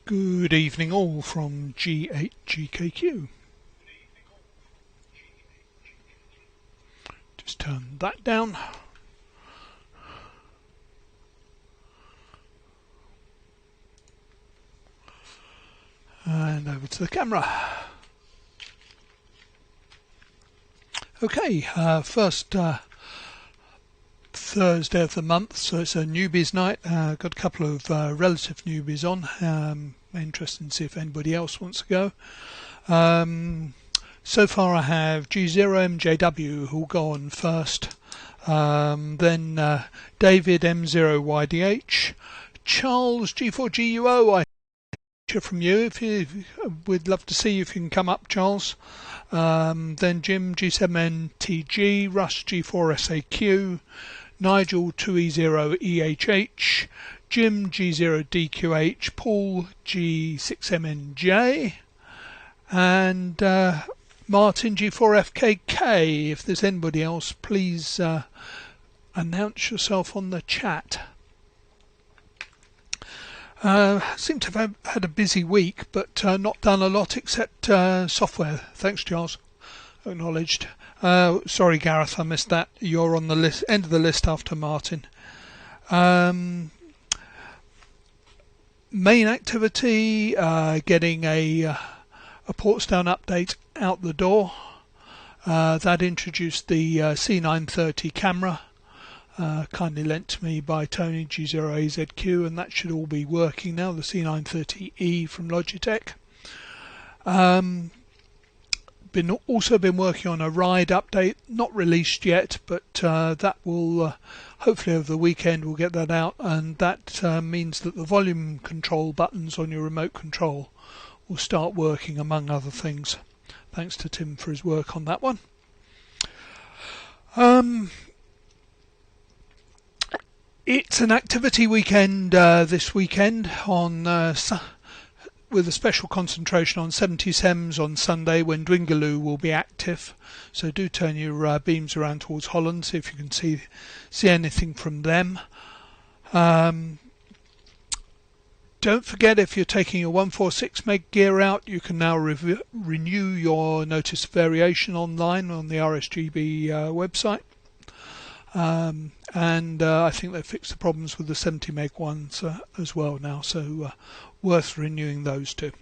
Good evening all from G8GKQ. Just turn that down. And over to the camera. Okay, first Thursday of the month, so it's a newbies night. Got a couple of relative newbies on. Interesting to see if anybody else wants to go. So far I have G0MJW who'll go on first, then David M0YDH, Charles G4GUO. I hear from you if you we'd love to see if you can come up, Charles. Then Jim G7NTG, Russ G4SAQ, Nigel 2E0EHH, Jim G0DQH, Paul G6MNJ, and Martin G4FKK. If there's anybody else, please announce yourself on the chat. Seem to have had a busy week, but not done a lot except software. Thanks, Charles. Acknowledged. Sorry, Gareth, I missed that. You're on the list, end of the list after Martin. Main activity, getting a Portsdown update out the door. That introduced the C930 camera, kindly lent to me by Tony G0AZQ, and that should all be working now, the C930E from Logitech. Also been working on a Ryde update, not released yet, but that will hopefully over the weekend we'll get that out, and that means that the volume control buttons on your remote control will start working, among other things. Thanks to Tim for his work on that one. It's an activity weekend this weekend on with a special concentration on 70sems on Sunday when Dwingaloo will be active. So do turn your beams around towards Holland, see if you can see anything from them. Don't forget, if you're taking your 146 meg gear out, you can now renew your notice of variation online on the RSGB website. And I think they've fixed the problems with the 70 meg ones as well now, so worth renewing those too.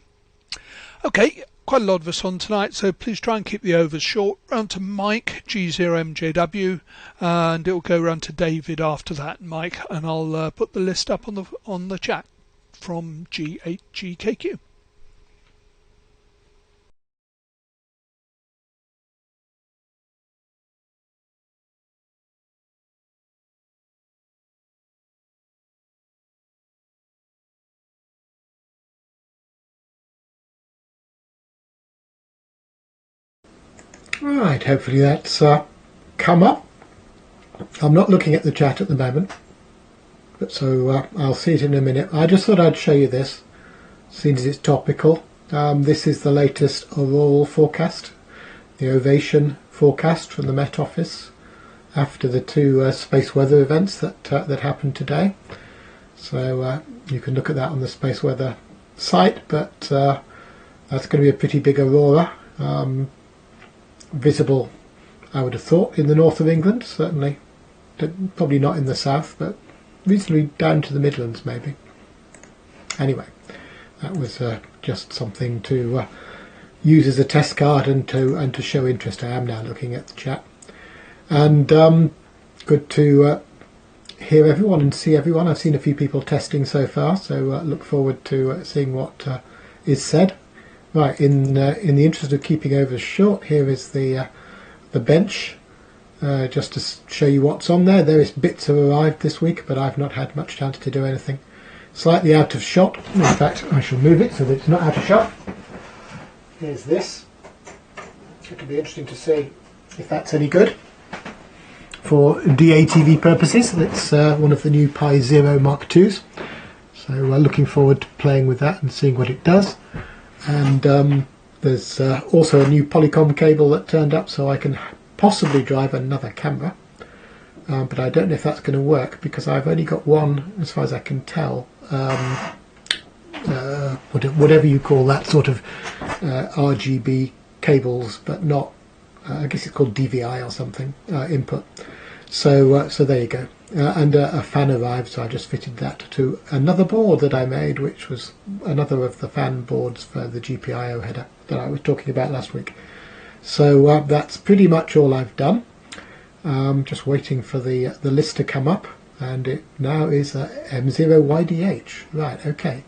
Okay, quite a lot of us on tonight, so please try and keep the overs short. Round to Mike, G0MJW, and it'll go round to David after that, Mike, and I'll put the list up on the chat from G8GKQ. Right, hopefully that's come up. I'm not looking at the chat at the moment, but so I'll see it in a minute. I just thought I'd show you this, seeing as it's topical. This is the latest Aurora forecast, the Ovation forecast from the Met Office after the two space weather events that happened today. So you can look at that on the space weather site, but that's going to be a pretty big aurora. Visible, I would have thought, in the north of England, certainly. Probably not in the south, but reasonably down to the Midlands, maybe. Anyway, that was just something to use as a test card and to show interest. I am now looking at the chat. And good to hear everyone and see everyone. I've seen a few people testing so far, so look forward to seeing what is said. Right, in the interest of keeping overs short, here is the bench, just to show you what's on there. Various bits have arrived this week, but I've not had much chance to do anything. Slightly out of shot. In fact, I shall move it so that it's not out of shot. Here's this. It'll be interesting to see if that's any good for DATV purposes. It's one of the new Pi Zero Mark IIs. So looking forward to playing with that and seeing what it does. And there's also a new Polycom cable that turned up, so I can possibly drive another camera. But I don't know if that's going to work because I've only got one, as far as I can tell, whatever you call that sort of RGB cables, but not, I guess it's called DVI or something, input. So there you go. And a fan arrived, so I just fitted that to another board that I made, which was another of the fan boards for the GPIO header that I was talking about last week. So that's pretty much all I've done. Just waiting for the list to come up, and it now is M0YDH. Right, okay.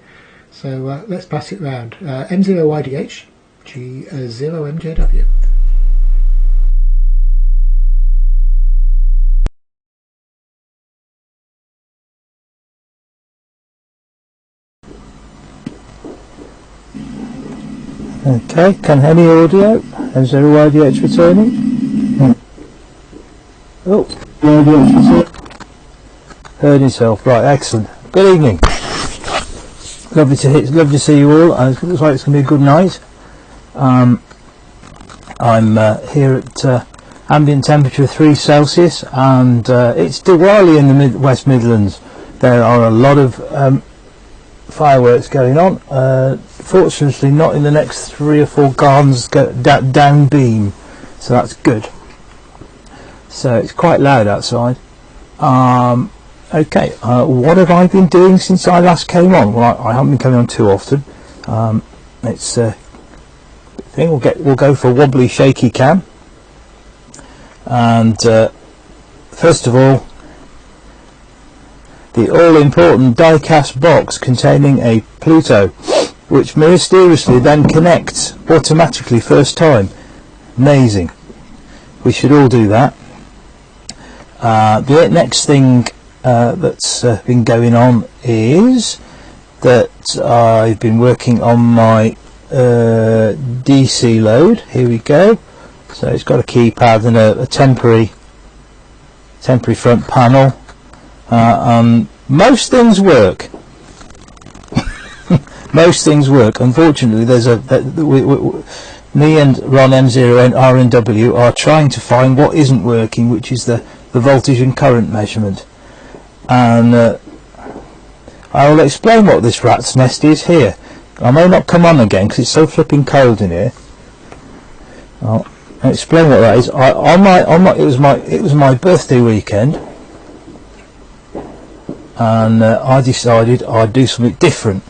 So let's pass it round. M0YDH, G0MJW. Okay, can hear me audio? M0YDH returning. Oh, YDH returning. Heard himself. Right, excellent. Good evening. Lovely to see you all. It looks like it's going to be a good night. I'm here at ambient temperature of 3 Celsius, and it's Diwali in the West Midlands. There are a lot of fireworks going on. Fortunately not in the next 3 or 4 gardens down beam, so that's good. So it's quite loud outside. Okay, what have I been doing since I last came on? Well, I haven't been coming on too often. It's a thing. We'll go for wobbly shaky cam, and first of all, the all-important die-cast box containing a Pluto, which mysteriously then connects automatically first time. Amazing. We should all do that. The next thing that's been going on is that I've been working on my DC load. Here we go. So it's got a keypad and a temporary front panel. Most things work. Most things work. Unfortunately, there's me and Ron M0 and RNW are trying to find what isn't working, which is the voltage and current measurement. And I will explain what this rat's nest is here. I may not come on again because it's so flipping cold in here. I'll explain what that is. It was my birthday weekend, and I decided I'd do something different.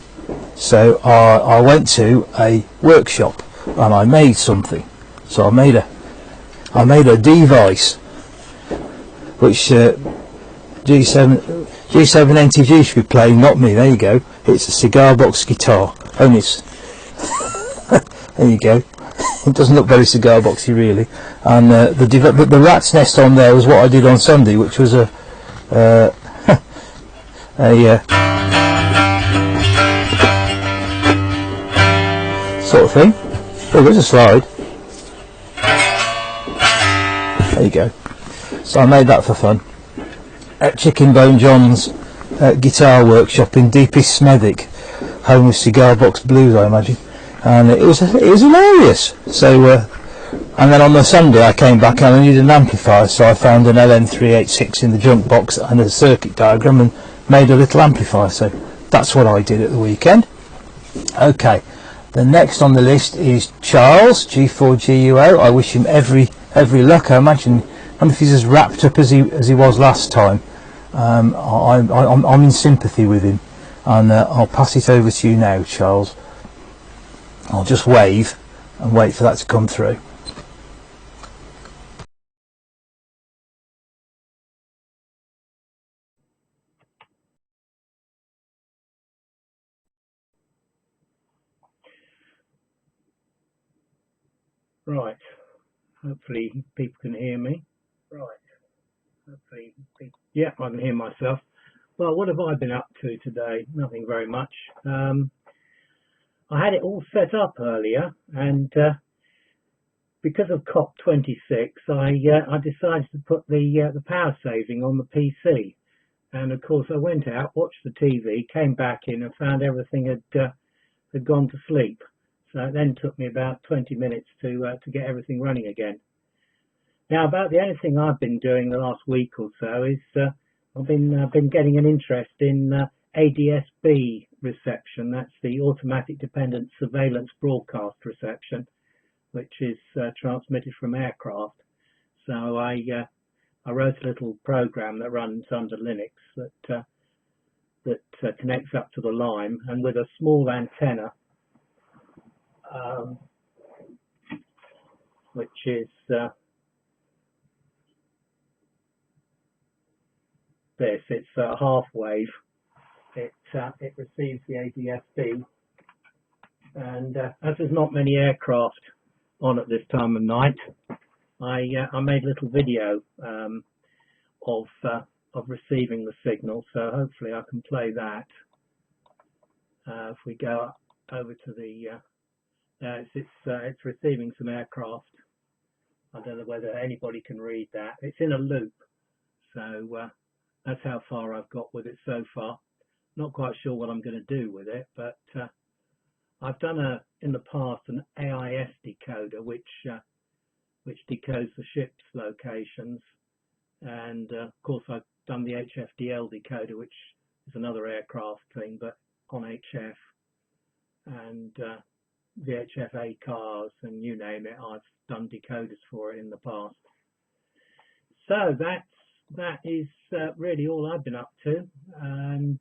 So I went to a workshop and I made something. So I made a device which G7 NTG should be playing, not me. There you go. It's a cigar box guitar. Only it's there you go. It doesn't look very cigar boxy really. And the rat's nest on there was what I did on Sunday, which was a sort of thing. Oh, there's a slide. There you go. So I made that for fun at Chicken Bone John's guitar workshop in deepest Smethwick, home of cigar box blues, I imagine. And it was hilarious. So and then on the Sunday I came back and I needed an amplifier, so I found an LM386 in the junk box and a circuit diagram and made a little amplifier. So that's what I did at the weekend. Okay, the next on the list is Charles G4GUO. I wish him every luck. I imagine, I wonder if he's as wrapped up as he was last time. I'm in sympathy with him, and I'll pass it over to you now, Charles. I'll just wave and wait for that to come through. Right, hopefully people can hear me. Yeah, I can hear myself. Well, what have I been up to today? Nothing very much. I had it all set up earlier, and because of COP26, I decided to put the power saving on the PC. And of course, I went out, watched the TV, came back in, and found everything had gone to sleep. So it then took me about 20 minutes to get everything running again. Now, about the only thing I've been doing the last week or so is I've been getting an interest in ADS-B reception. That's the automatic dependent surveillance broadcast reception, which is transmitted from aircraft. So I wrote a little program that runs under Linux that connects up to the line, and with a small antenna, which is this. It's a half wave. It receives the ADSB, and as there's not many aircraft on at this time of night, I made a little video of receiving the signal. So hopefully I can play that. If we go over to the, it's receiving some aircraft. I don't know whether anybody can read that. It's in a loop, so that's how far I've got with it so far. Not quite sure what I'm going to do with it, but I've done in the past an AIS decoder, which decodes the ship's locations, and of course I've done the HFDL decoder, which is another aircraft thing, but on HF, and VHF-A cars, and you name it, I've done decoders for it in the past. So that is really all I've been up to, and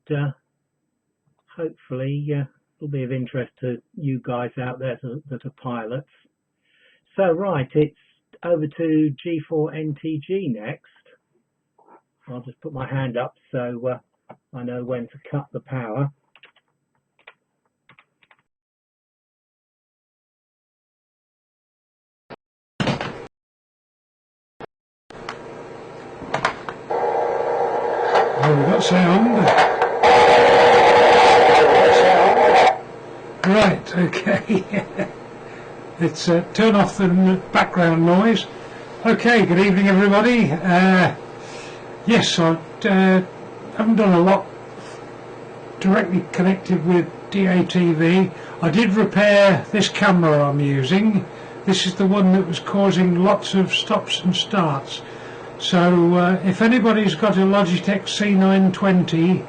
hopefully it'll be of interest to you guys out there that are pilots. So right, it's over to G4NTG next. I'll just put my hand up so I know when to cut the power. Oh, we've got sound. Right, okay. Let's turn off the background noise. Okay, good evening everybody. Yes, I haven't done a lot directly connected with DATV. I did repair this camera I'm using. This is the one that was causing lots of stops and starts. So if anybody's got a Logitech C920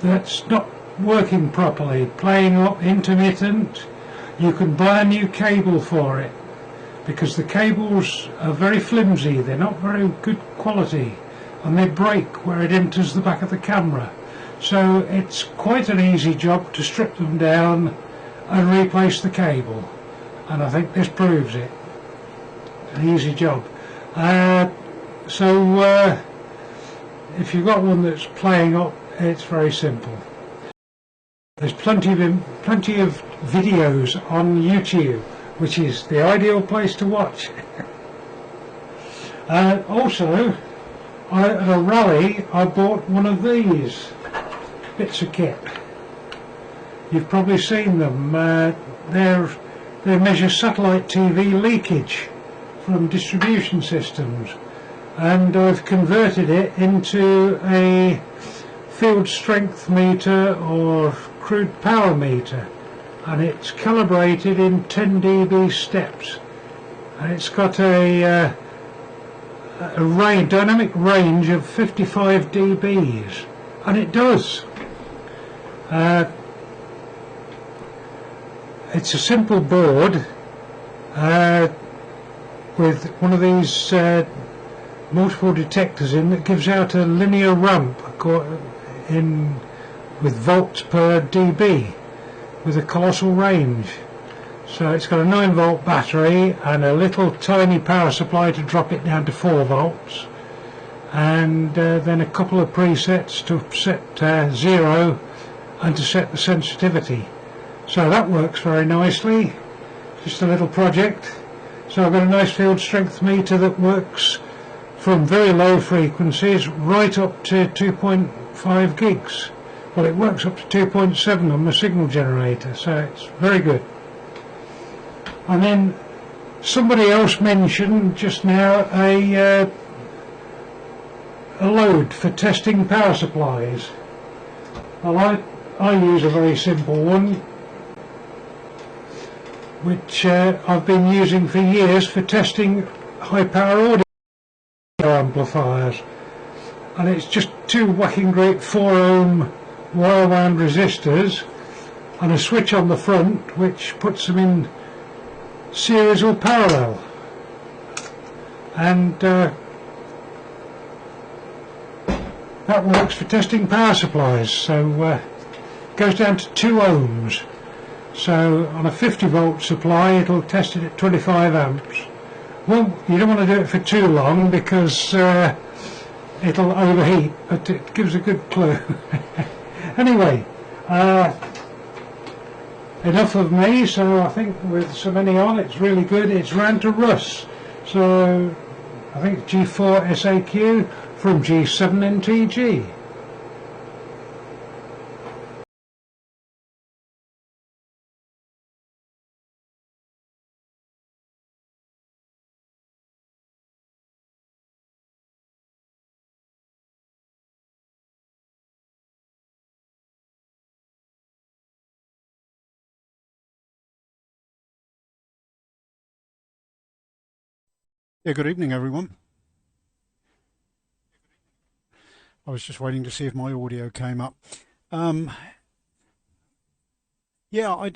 that's not working properly, playing up intermittent, you can buy a new cable for it, because the cables are very flimsy, they're not very good quality, and they break where it enters the back of the camera. So it's quite an easy job to strip them down and replace the cable, and I think this proves it. An easy job. So if you've got one that's playing up, it's very simple. There's plenty of videos on YouTube, which is the ideal place to watch. Also, at a rally I bought one of these bits of kit. You've probably seen them. They measure satellite TV leakage from distribution systems, and I've converted it into a field strength meter or crude power meter, and it's calibrated in 10 dB steps, and it's got a dynamic range of 55 dBs, and it does. It's a simple board with one of these multiple detectors in that gives out a linear ramp with volts per dB with a colossal range. So it's got a 9-volt battery and a little tiny power supply to drop it down to 4 volts, and then a couple of presets to set 0 and to set the sensitivity. So that works very nicely. Just a little project. So I've got a nice field strength meter that works from very low frequencies right up to 2.5 gigs. Well, it works up to 2.7 on the signal generator, so it's very good. And then somebody else mentioned just now a load for testing power supplies. Well, I use a very simple one, which I've been using for years for testing high power audio amplifiers, and it's just two whacking great 4 ohm wire wound resistors and a switch on the front which puts them in series or parallel, and that works for testing power supplies. So it goes down to 2 ohms. So on a 50 volt supply it'll test it at 25 amps. Well, you don't want to do it for too long because it'll overheat, but it gives a good clue. Anyway, enough of me. So I think with so many on, it's really good. It's ran to Russ. So I think it's G4 SAQ from G7 NTG. Yeah, good evening, everyone. I was just waiting to see if my audio came up. Yeah, I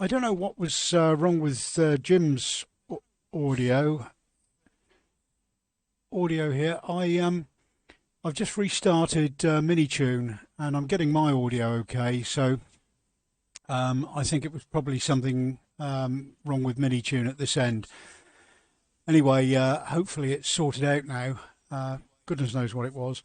don't know what was wrong with Jim's audio here. I've just restarted Minitune and I'm getting my audio okay. So I think it was probably something wrong with Minitune at this end. Anyway, hopefully it's sorted out now. Goodness knows what it was.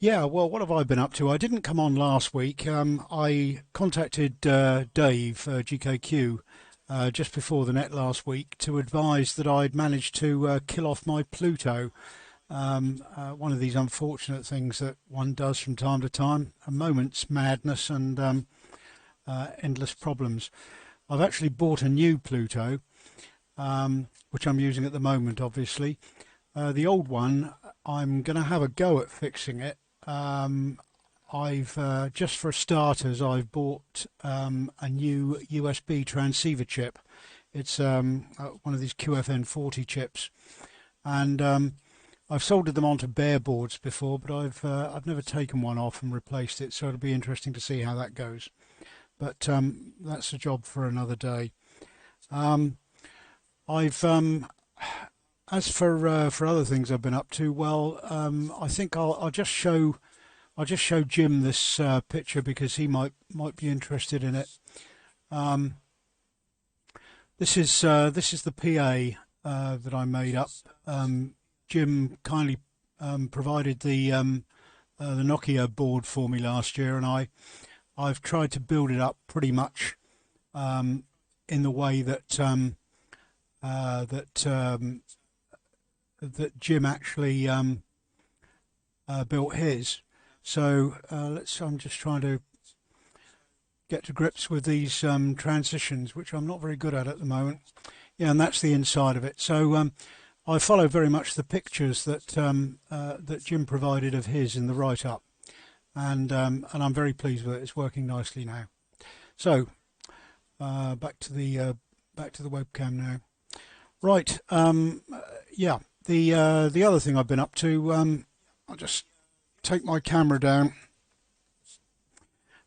Yeah, well, what have I been up to? I didn't come on last week. I contacted Dave, GKQ, just before the net last week to advise that I'd managed to kill off my Pluto. One of these unfortunate things that one does from time to time, a moment's madness and endless problems. I've actually bought a new Pluto, which I'm using at the moment, obviously. The old one, I'm going to have a go at fixing it. I've just for starters, I've bought a new USB transceiver chip. It's one of these QFN40 chips, and I've soldered them onto bare boards before, but I've never taken one off and replaced it. So it'll be interesting to see how that goes. But that's a job for another day. As for other things I've been up to, well, I think I'll just show Jim this picture because he might be interested in it. This is the PA that I made up. Jim kindly provided the Nokia board for me last year, and I've tried to build it up pretty much in the way that that Jim actually built his. So I'm just trying to get to grips with these transitions, which I'm not very good at the moment. Yeah, and that's the inside of it. So I follow very much the pictures that that Jim provided of his in the write-up, and I'm very pleased with it. It's working nicely now. So back to the webcam now. Right. Yeah. The other thing I've been up to, I'll just take my camera down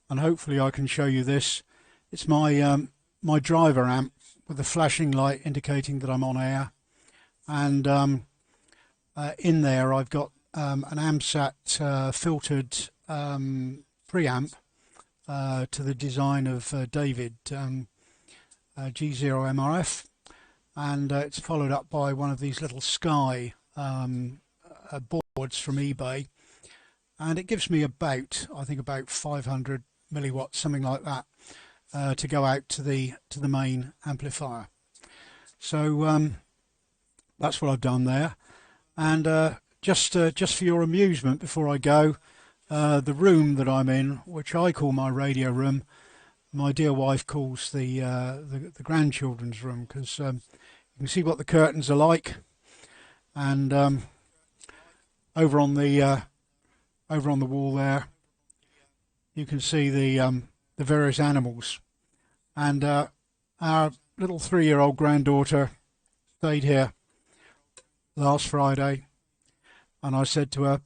and hopefully I can show you this. It's my my driver amp with the flashing light indicating that I'm on air, and in there I've got an AMSAT filtered preamp to the design of David, G0MRF. And it's followed up by one of these little Sky boards from eBay, and it gives me about, I think, about 500 milliwatts, something like that, to go out to the main amplifier. So that's what I've done there. And just for your amusement, before I go, the room that I'm in, which I call my radio room, my dear wife calls the grandchildren's room, because you can see what the curtains are like, and over on the wall there, you can see the various animals. And our little 3-year-old granddaughter stayed here last Friday, and I said to her,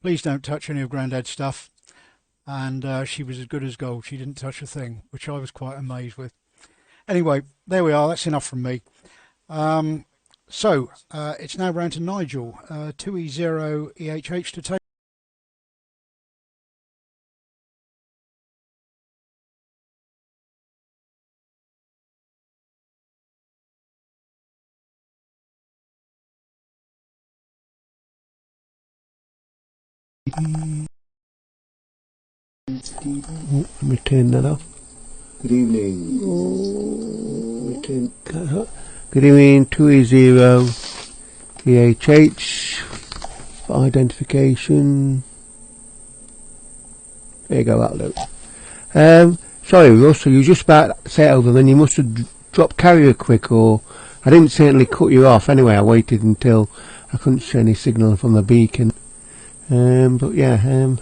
"Please don't touch any of Granddad's stuff." and she was as good as gold. She didn't touch a thing, which I was quite amazed with. Anyway, there we are. That's enough from me. So it's now round to Nigel, 2E0EHH to take. Let me turn that off. Good evening. Good evening, 2E0 EHH for identification. There you go, that'll do. Sorry Russ, you were just about to say it over, then you must have dropped carrier quick, or I didn't certainly cut you off. Anyway, I waited until I couldn't see any signal from the beacon. But yeah,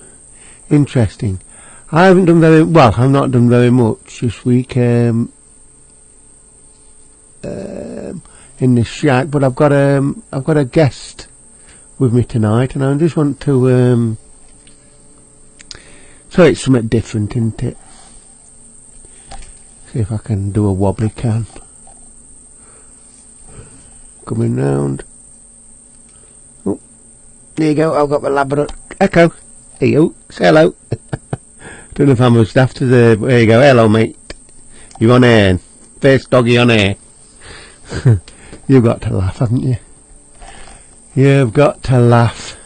interesting. I haven't done very well. I've not done very much this week in the shack, but I've got a guest with me tonight, and I just want to so it's something different, isn't it? See if I can do a wobbly can. Coming round. Oh, there you go. I've got my Labrador Echo. Hey, oh, say hello. Don't know if I must have to the. There you go. Hello, mate. You on air? First doggy on air. You've got to laugh, haven't you? You've got to laugh.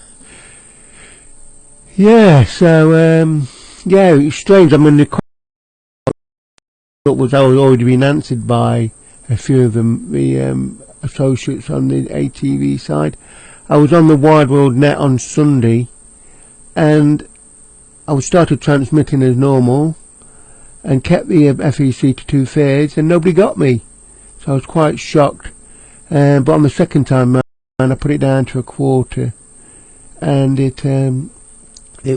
Yeah. So yeah, it's strange. I mean, the question was already been answered by a few of them. The associates on the ATV side. I was on the Wide World Net on Sunday, and I started transmitting as normal and kept the FEC to 2 thirds, and nobody got me, so I was quite shocked. But on the second time round, I put it down to 1/4, and it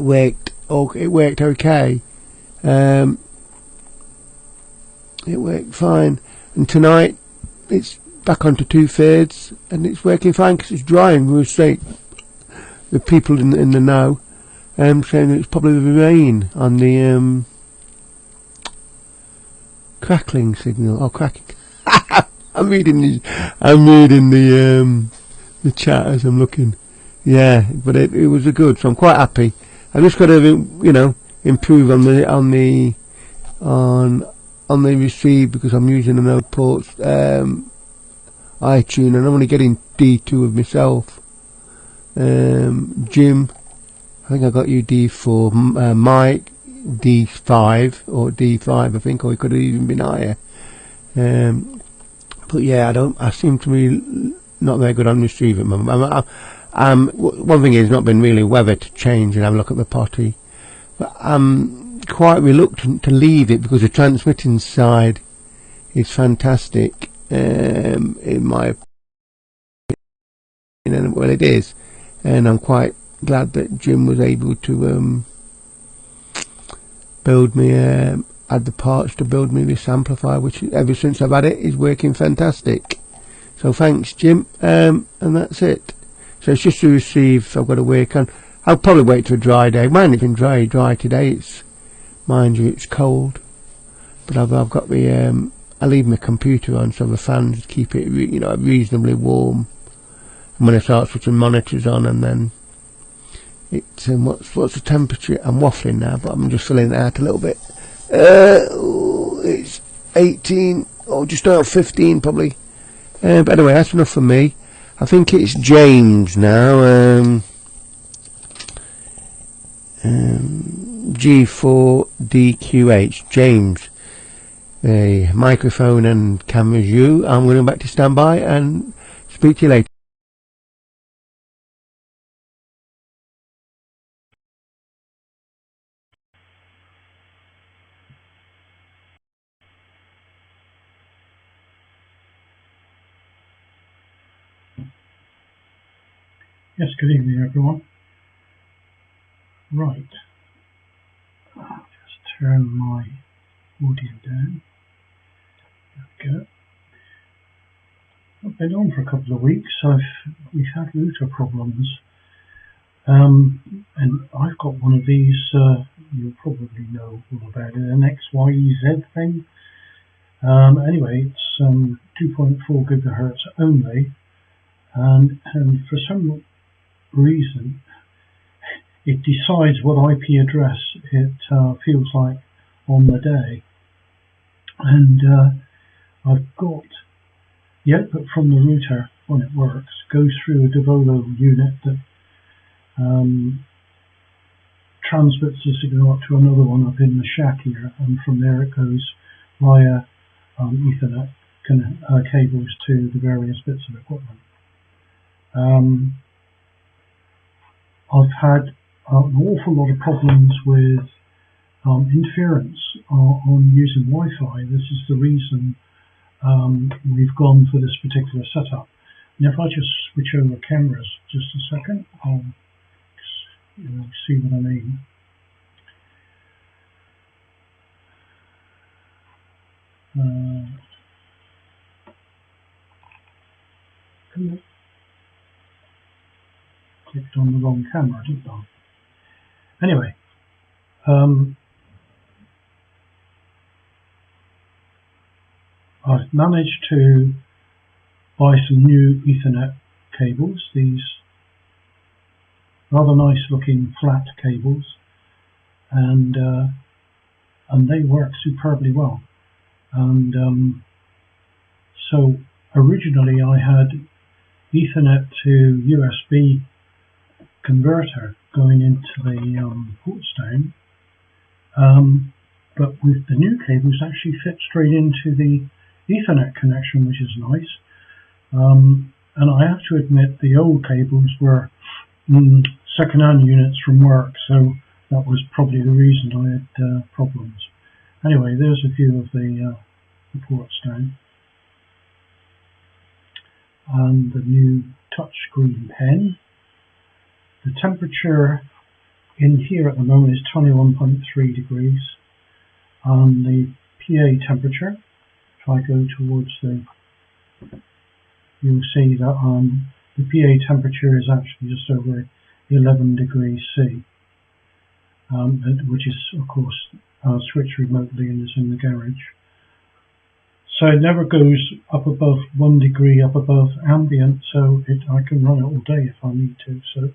worked. It worked okay. It worked fine, and tonight it's back onto 2 thirds, and it's working fine because it's drying. We were saying the people in the know. Saying it's probably the rain on the crackling signal. Oh, cracking! I'm reading the chat as I'm looking. Yeah, but it was good, so I'm quite happy. I've just got to improve on the receive, because I'm using an old ports iTunes, and I'm only getting D2 of myself. Jim, I think I got you D4, Mike D5 or D5, I think, or it could have even been higher. But yeah, I seem to be not very good on retrieve at the moment. One thing is, it's not been really weather to change and have a look at the potty, but I'm quite reluctant to leave it because the transmitting side is fantastic. In my opinion, well, it is, and I'm quite glad that Jim was able to build me, add the parts to build me this amplifier, which ever since I've had it is working fantastic. So thanks, Jim, and that's it. So it's just to receive. I've got to work on. I'll probably wait for a dry day. Mine has been dry today. It's, mind you, it's cold, but I've got the I leave my computer on so the fans keep it reasonably warm. And when I start switching monitors on, and then it's what's the temperature? I'm waffling now, but I'm just filling it out a little bit. It's 18 or just over 15 probably. But anyway, that's enough for me. I think it's James now. G4DQH. James. The microphone and camera's you. I'm going back to standby and speak to you later. Yes, good evening everyone. Right, just turn my audio down. There we go. I've been on for a couple of weeks. We've had router problems, and I've got one of these you'll probably know all about it, an XYZ thing. Anyway, it's 2.4 gigahertz only, and for some reason it decides what IP address it feels like on the day. And I've got the output from the router, when it works, goes through a Devolo unit that transmits the signal up to another one up in the shack here, and from there it goes via Ethernet cables to the various bits of equipment. I've had an awful lot of problems with interference on using Wi-Fi. This is the reason we've gone for this particular setup. And if I just switch over cameras just a second, you'll see what I mean. Clicked on the wrong camera, didn't I? Anyway, I've managed to buy some new Ethernet cables, these rather nice looking flat cables, and they work superbly well. And so originally I had Ethernet to USB converter going into the ports down, but with the new cables actually fit straight into the Ethernet connection, which is nice. And I have to admit the old cables were second-hand units from work, so that was probably the reason I had problems. Anyway, there's a view of the ports down, and the new touchscreen pen. The temperature in here at the moment is 21.3 degrees, and the PA temperature, if I go towards you'll see that the PA temperature is actually just over 11 degrees C, which is of course switched remotely and is in the garage. So it never goes up above 1 degree up above ambient, so I can run it all day if I need to. So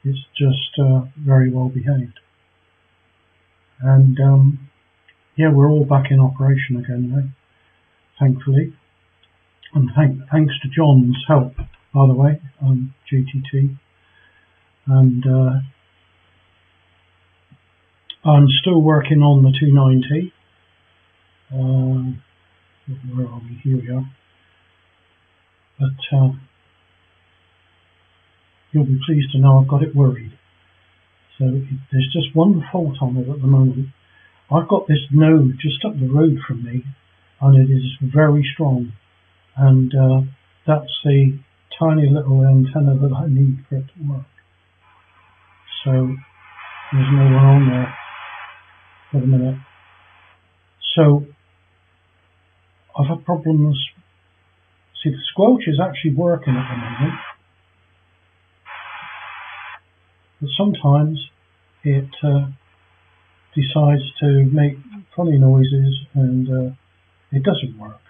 it's just very well behaved. And yeah, we're all back in operation again now, thankfully. And thanks to John's help, by the way, on GTT. And I'm still working on the 290. Where are we? Here we are. But you'll be pleased to know I've got it worried. So there's just one fault on it at the moment. I've got this node just up the road from me, and it is very strong. And that's the tiny little antenna that I need for it to work. So there's no one on there for the minute. So I've had problems. See, the squelch is actually working at the moment, but sometimes it decides to make funny noises and it doesn't work.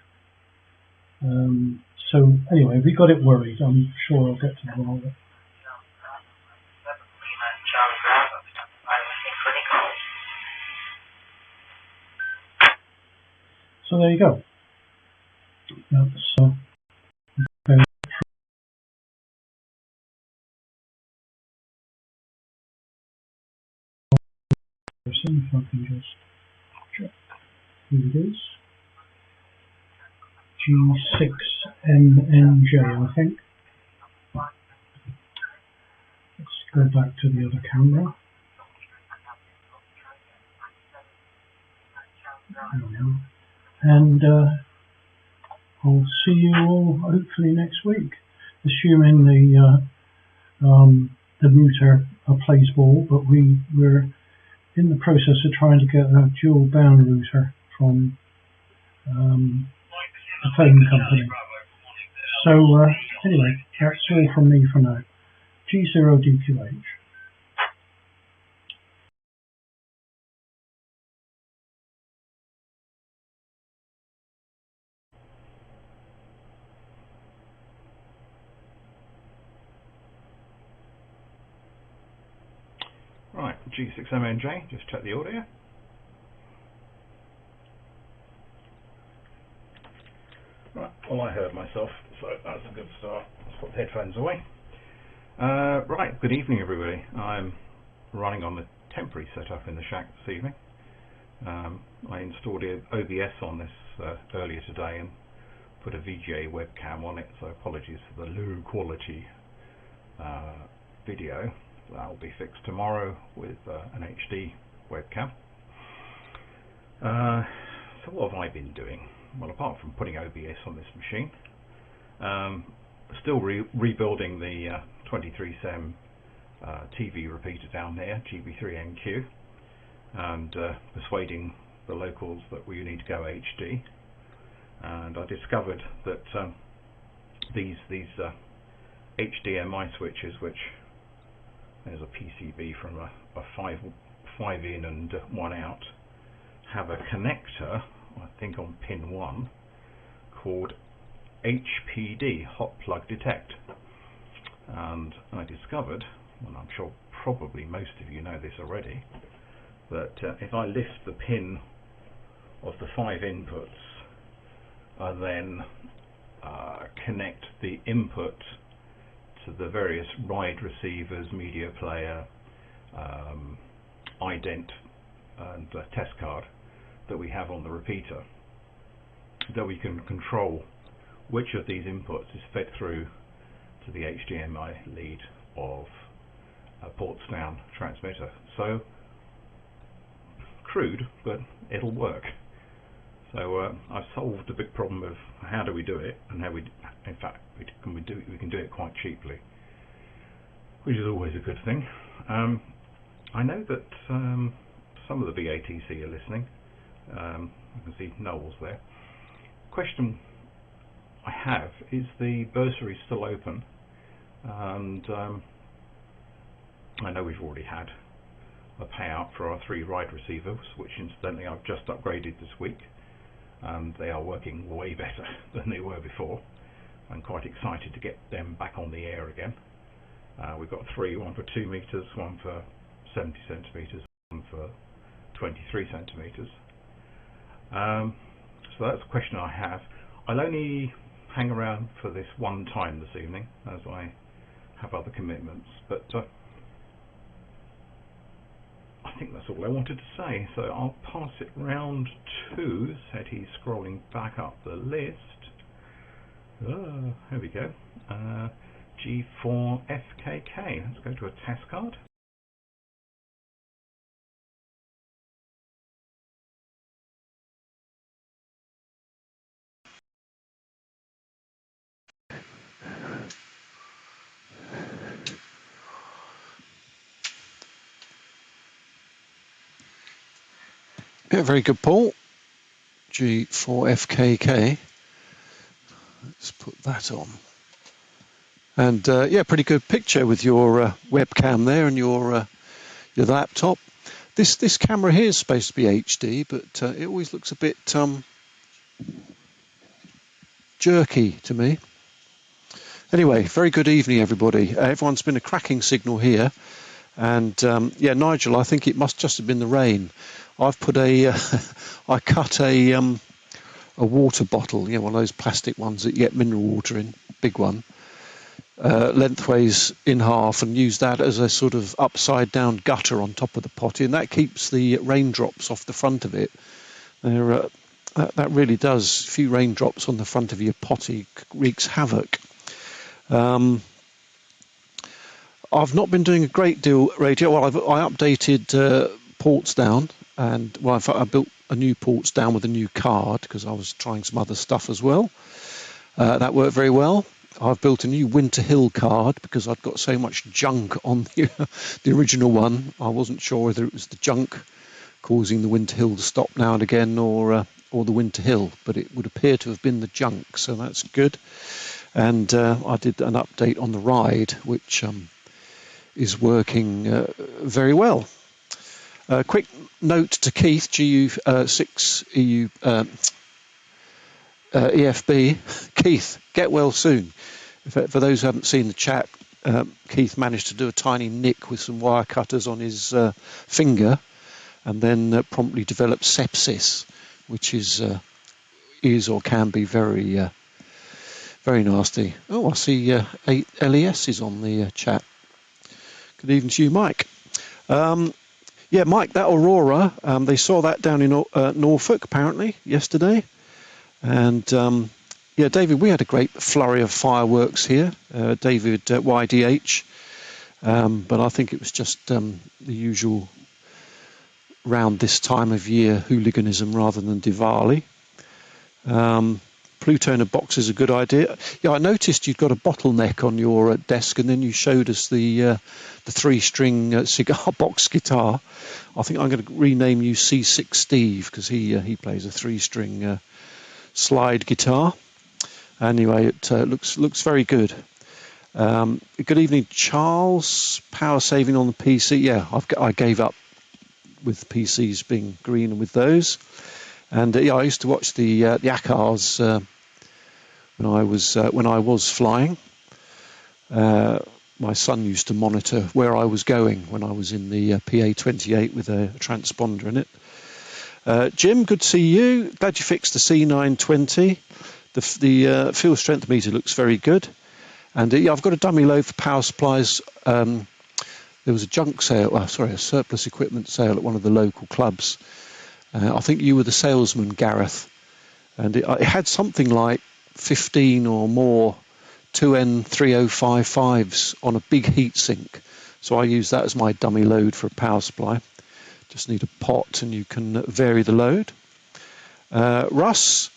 So anyway, we got it worried. I'm sure I'll get to the bottom of it. So there you go. That's okay. See if I can just check who it is. G6MNJ, I think. Let's go back to the other camera. There we are. And I'll see you all hopefully next week, assuming the router plays ball. But we're in the process of trying to get a dual band router from the phone company. So anyway, that's all from me for now. G0DQH. G6MNJ, just check the audio. Right, well, I heard myself, so that's a good start. Let's put the headphones away. Right, good evening everybody. I'm running on the temporary setup in the shack this evening. I installed OBS on this earlier today and put a VGA webcam on it, so apologies for the low quality video. That will be fixed tomorrow with an HD webcam. So what have I been doing? Well, apart from putting OBS on this machine, still rebuilding the 23SEM TV repeater down there, GB3NQ, and persuading the locals that we need to go HD. And I discovered that these HDMI switches, which there's a PCB from a 5 in and 1 out, have a connector, I think on pin 1, called HPD, hot plug detect. And I discovered, and I'm sure probably most of you know this already, that if I lift the pin of the 5 inputs, I then connect the input to the various Ryde receivers, media player, ident and test card that we have on the repeater, that we can control which of these inputs is fed through to the HDMI lead of a ports down transmitter. So crude, but it'll work. So I've solved the big problem of how do we do it, and how in fact we can do it quite cheaply, which is always a good thing. I know that some of the BATC are listening. You can see Noel's there. Question I have is, the bursary still open? And I know we've already had a payout for our 3 Ryde receivers, which incidentally I've just upgraded this week, and they are working way better than they were before. I'm quite excited to get them back on the air again. We've got 3, one for 2 meters, one for 70 centimeters, one for 23 centimeters. So that's a question I have. I'll only hang around for this one time this evening, as I have other commitments, but I think that's all I wanted to say, so I'll pass it round to, said he's scrolling back up the list. Here we go. G4FKK. Let's go to a test card. Yeah, very good, Paul. G4FKK. Let's put that on. And yeah, pretty good picture with your webcam there and your laptop. This camera here is supposed to be HD, but it always looks a bit jerky to me. Anyway, very good evening, everybody. Everyone's been a cracking signal here. And yeah, Nigel, I think it must just have been the rain. I've put I cut a water bottle, you know, one of those plastic ones that you get mineral water in, big one, lengthways in half, and use that as a sort of upside down gutter on top of the potty, and that keeps the raindrops off the front of it. That really does. A few raindrops on the front of your potty wreaks havoc. I've not been doing a great deal radio. Well, I updated ports down, and well, in fact, I built a new ports down with a new card because I was trying some other stuff as well. That worked very well. I've built a new Winter Hill card because I'd got so much junk on the original one. I wasn't sure whether it was the junk causing the Winter Hill to stop now and again, or the Winter Hill, but it would appear to have been the junk, so that's good. And I did an update on the Ryde, which is working very well. Quick note to Keith, GU6EU EFB. Keith, get well soon. For those who haven't seen the chat, Keith managed to do a tiny nick with some wire cutters on his finger, and then promptly developed sepsis, which is or can be very very nasty. Oh, I see 8 LES is on the chat. Good evening to you, Mike. Yeah, Mike, that aurora, they saw that down in Norfolk apparently yesterday, and yeah, David, we had a great flurry of fireworks here, David YDH, but I think it was just the usual round this time of year hooliganism rather than Diwali. Pluto in a box is a good idea. Yeah, I noticed you'd got a bottleneck on your desk, and then you showed us the 3-string cigar box guitar. I think I'm going to rename you C6 Steve, because he plays a 3-string slide guitar. Anyway, it looks very good. Good evening, Charles. Power saving on the PC. Yeah, I gave up with PCs being green and with those. And yeah, I used to watch the Akars when I was flying. My son used to monitor where I was going when I was in the PA-28 with a transponder in it. Jim, good to see you. Glad you fixed the C920. The fuel strength meter looks very good. And yeah, I've got a dummy load for power supplies. There was a junk sale, a surplus equipment sale at one of the local clubs. I think you were the salesman, Gareth. And it had something like 15 or more 2N3055s on a big heatsink. So I use that as my dummy load for a power supply. Just need a pot and you can vary the load. Russ,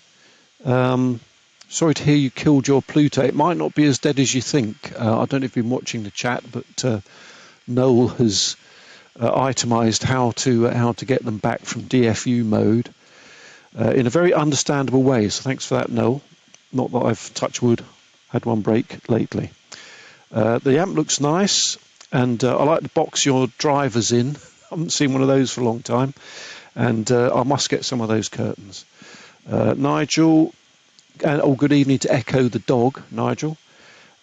sorry to hear you killed your Pluto. It might not be as dead as you think. I don't know if you've been watching the chat, but Noel has itemised how to get them back from DFU mode in a very understandable way. So thanks for that, Noel. Not that I've, touch wood, had one break lately. The amp looks nice, and I like the box your driver's in. I haven't seen one of those for a long time, and I must get some of those curtains. Nigel, and good evening to Echo the dog, Nigel.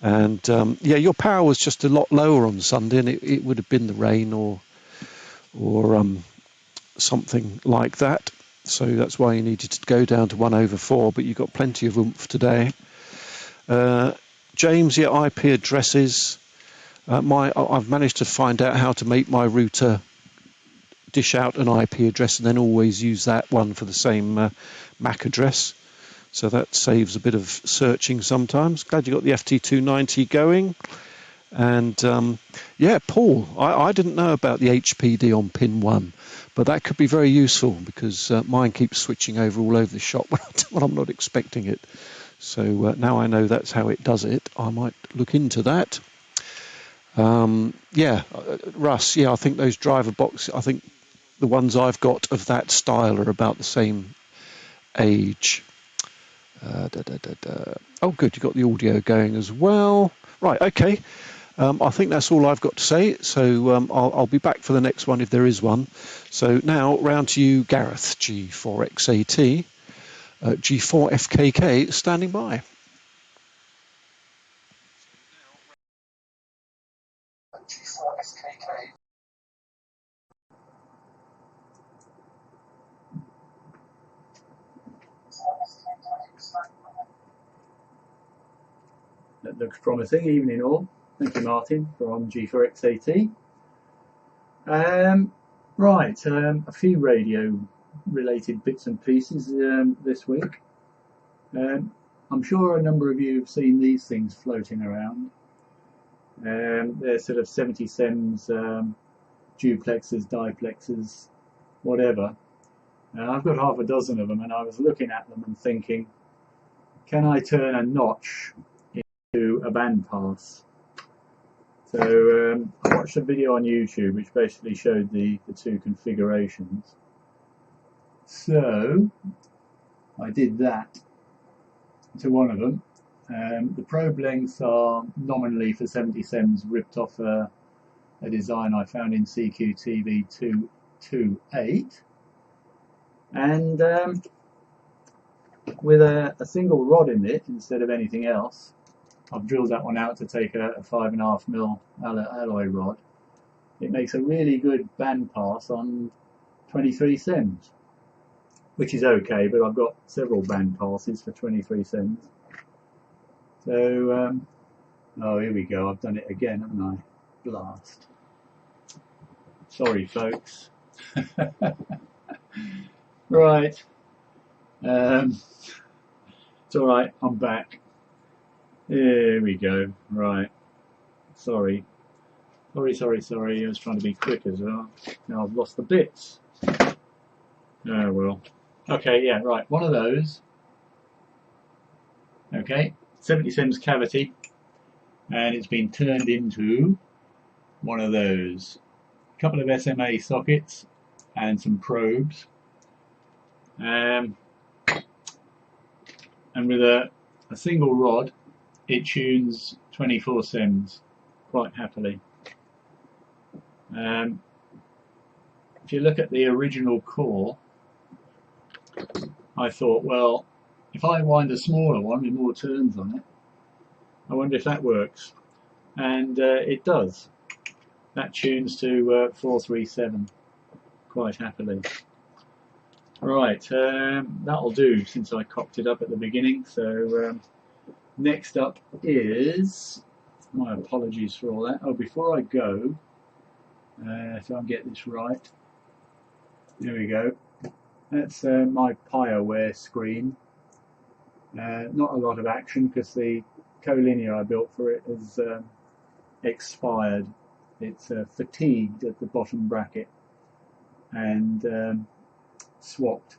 And yeah, your power was just a lot lower on Sunday, and it would have been the rain or something like that. So that's why you needed to go down to 1/4, but you got plenty of oomph today. James, yeah, IP addresses. I've managed to find out how to make my router dish out an IP address and then always use that one for the same MAC address. So that saves a bit of searching sometimes. Glad you got the FT290 going. And yeah, Paul, I didn't know about the HPD on pin 1, but that could be very useful because mine keeps switching all over the shop when I'm not expecting it. So now I know that's how it does it. I might look into that. Yeah, Russ, yeah, I think those driver boxes, I think the ones I've got of that style are about the same age. Oh, good, you got the audio going as well. Right, okay. I think that's all I've got to say. So I'll be back for the next one if there is one. So now round to you, Gareth, G4XAT. G4FKK standing by. That looks promising. Evening all. Thank you, Martin, from G4XAT. Right, a few radio-related bits and pieces this week. I'm sure a number of you have seen these things floating around. They're sort of 70 sems, duplexes, diplexes, whatever. I've got half a dozen of them, and I was looking at them and thinking, can I turn a notch into a bandpass? So I watched a video on YouTube which basically showed the two configurations. So I did that to one of them. The probe lengths are nominally for 70 sems ripped off a design I found in CQTV 228, and with a single rod in it instead of anything else. I've drilled that one out to take a 5.5mm alloy rod. It makes a really good band pass on 23 sems, which is okay, but I've got several band passes for 23 sems. So, oh, here we go, I've done it again, haven't I? Blast. Sorry, folks. Right. It's alright, I'm back. Here we go. Right. Sorry. Sorry. I was trying to be quick as well. Now I've lost the bits. Oh well. Okay, yeah, right. One of those. Okay. 70 sems cavity. And it's been turned into one of those. A couple of SMA sockets and some probes. And with a single rod, it tunes 24 sems quite happily. If you look at the original core, I thought, well, if I wind a smaller one with more turns on it, I wonder if that works. And it does. That tunes to 437 quite happily. Right, that'll do since I cocked it up at the beginning. So next up is, my apologies for all that. Oh, before I go, so I get this right. There we go. That's my PioWare screen. Not a lot of action because the collinear I built for it has expired. It's fatigued at the bottom bracket and swapped.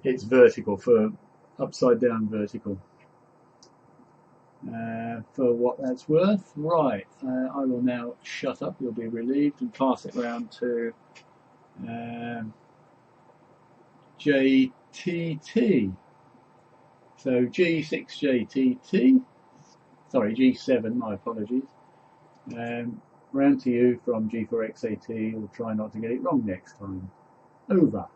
It's vertical for upside down vertical. For what that's worth. Right, I will now shut up, you'll be relieved, and pass it round to JTT. So G6JTT, sorry, G7, my apologies. Round to you from G4XAT. We'll try not to get it wrong next time. Over.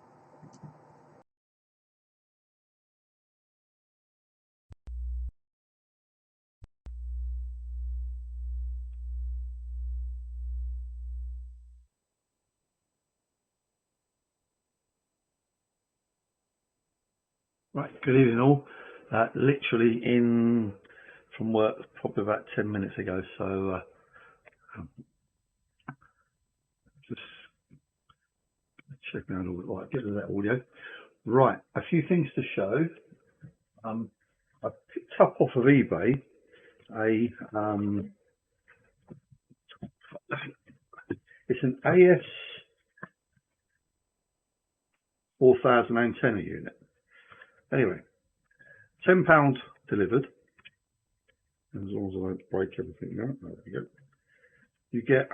Right, good evening all. Literally in from work probably about 10 minutes ago, so just checking out all the right, get rid of that audio. Right, a few things to show. I picked up off of eBay a it's an AS 4000 antenna unit. Anyway, £10 delivered. As long as I don't break everything now. There we go. You get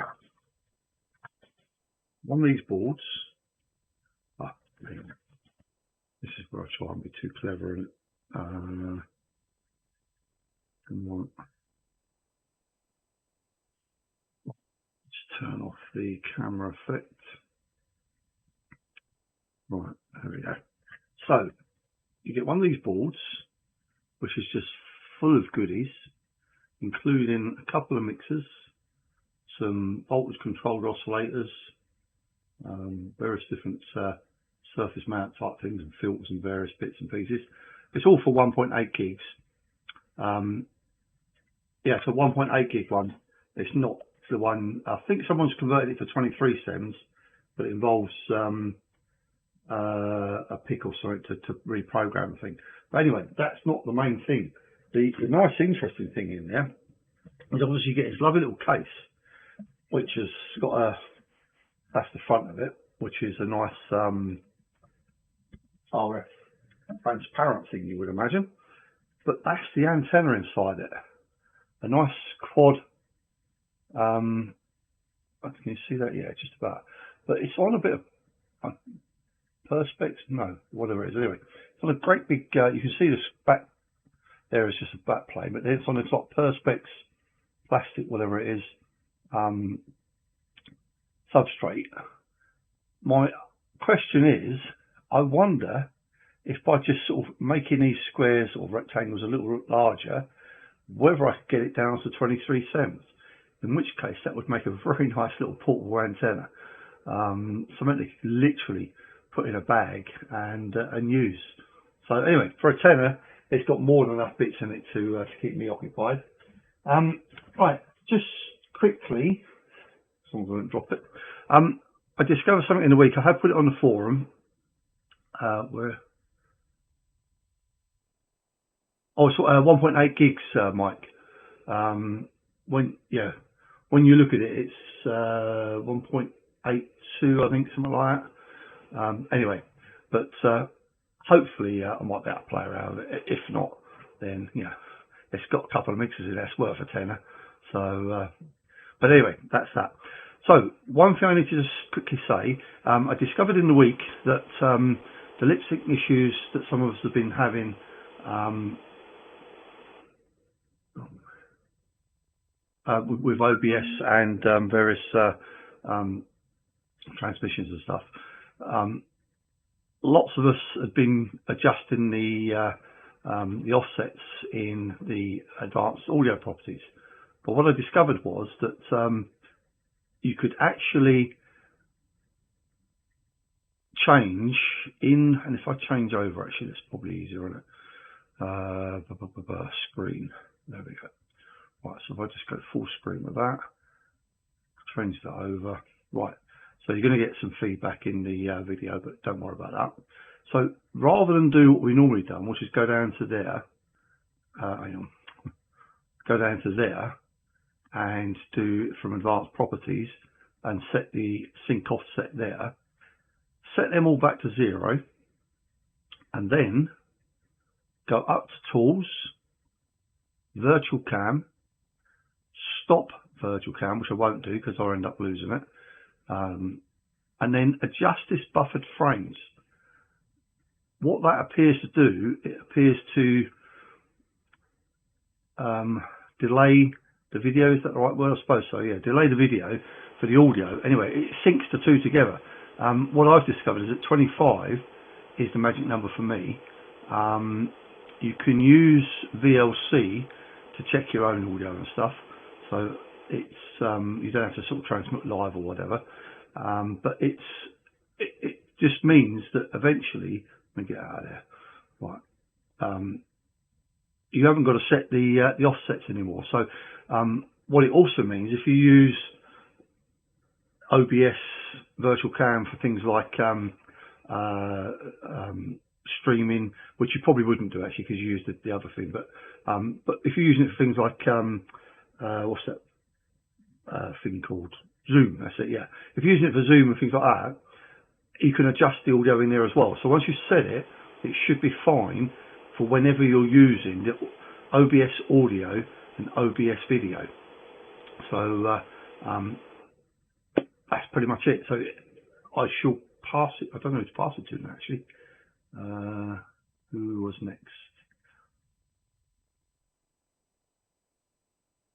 one of these boards. This is where I try and be too clever in it. Let's turn off the camera effect. Right, there we go. So, you get one of these boards, which is just full of goodies, including a couple of mixers, some voltage controlled oscillators, various different surface mount type things and filters and various bits and pieces. It's all for 1.8 gigs. Yeah, it's a 1.8 gig one. It's not the one, I think someone's converted it for 23 sems, but it involves a pick or something to reprogram the thing. But anyway, that's not the main thing. The nice interesting thing in there is obviously you get this lovely little case, which has got that's the front of it, which is a nice RF transparent thing, you would imagine. But that's the antenna inside it. A nice quad. Can you see that? Yeah, just about. But it's on a bit of perspex, no, whatever it is. Anyway, it's on a great big. You can see this back there is just a back plate, but it's on the top perspex plastic, whatever it is, substrate. My question is, I wonder if by just sort of making these squares or rectangles a little larger, whether I could get it down to 23 cents, in which case that would make a very nice little portable antenna, something that you could literally put in a bag and use. So anyway, for a tenner, it's got more than enough bits in it to keep me occupied. Right, just quickly, someone won't drop it. I discovered something in the week. I have put it on the forum. Where? Oh, it's 1.8 gigs, Mike. When you look at it, it's 1.82, I think, something like that. Anyway, but hopefully I might be able to play around with it. If not, then it's got a couple of mixes in there. It's worth a tenner. So, but anyway, that's that. So one thing I need to just quickly say, I discovered in the week that the lip sync issues that some of us have been having with OBS and various transmissions and stuff. Lots of us have been adjusting the offsets in the advanced audio properties, but what I discovered was that you could actually change in, and if I change over, actually that's probably easier, isn't it? Screen, there we go. Right, so if I just go full screen with that, change that over, right, so you're going to get some feedback in the video, but don't worry about that. So rather than do what we normally done, which is go down to there, go down to there and do from advanced properties and set the sync offset there, set them all back to 0, and then go up to tools, virtual cam, stop virtual cam, which I won't do because I'll end up losing it, and then adjust this buffered frames. What that appears to do, it appears to delay the video. Is that the right word? I suppose so, yeah. Delay the video for the audio. Anyway, it syncs the two together. What I've discovered is that 25 is the magic number for me. You can use VLC to check your own audio and stuff. So it's you don't have to sort of transmit live or whatever. But it just means that eventually, let me get out of there. Right. You haven't got to set the offsets anymore. So what it also means, if you use OBS virtual cam for things like streaming, which you probably wouldn't do actually because you used the other thing, but if you're using it for things like what's that thing called? Zoom, that's it, yeah. If you're using it for Zoom and things like that, you can adjust the audio in there as well. So once you set it, it should be fine for whenever you're using the OBS audio and OBS video. So that's pretty much it. So I shall pass it. I don't know who to pass it to now, actually. Who was next?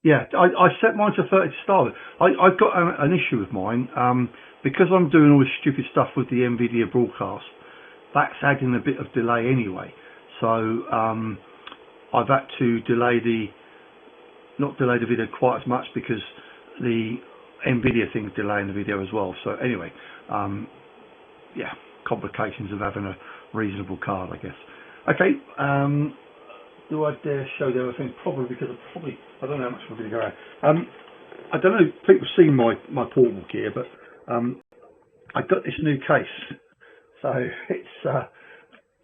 Yeah, I set mine to 30 to start with. I've got an issue with mine because I'm doing all this stupid stuff with the NVIDIA broadcast. That's adding a bit of delay anyway. So I've had to not delay the video quite as much because the NVIDIA thing's delaying the video as well. So anyway, yeah, complications of having a reasonable card, I guess. Okay. Do I dare show the other things? Probably because I don't know how much we're going to go around. I don't know if people have seen my portable gear, but I got this new case. So it's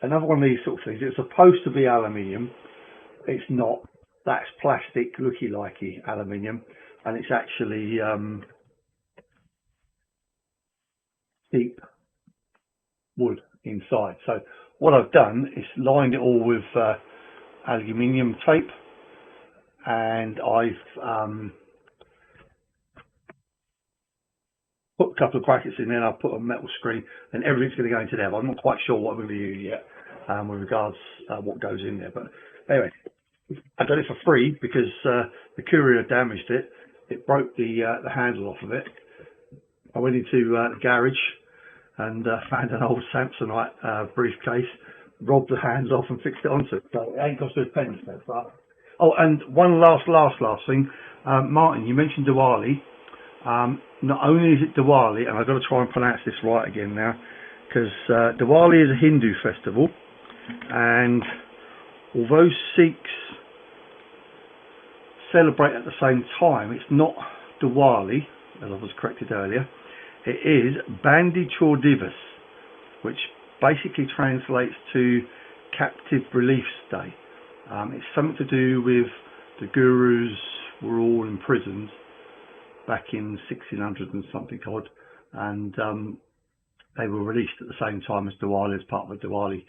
another one of these sort of things. It's supposed to be aluminium. It's not. That's plastic, looky-likey aluminium, and it's actually deep wood inside. So what I've done is lined it all with aluminium tape, and I've put a couple of brackets in there, and I've put a metal screen, and everything's going to go into there. But I'm not quite sure what I'm going to use yet with regards what goes in there. But anyway, I got it for free because the courier damaged it. It broke the handle off of it. I went into the garage and found an old Samsonite briefcase robbed the hands off and fixed it onto it. So it ain't cost us a penny so far. Oh, and one last thing. Martin, you mentioned Diwali. Not only is it Diwali, and I've got to try and pronounce this right again now, because Diwali is a Hindu festival, and although Sikhs celebrate at the same time, it's not Diwali, as I was corrected earlier. It is Bandi Chor Divas, which basically translates to Captive Relief Day. It's something to do with the gurus were all imprisoned back in 1600 and something odd, and they were released at the same time as Diwali, as part of the Diwali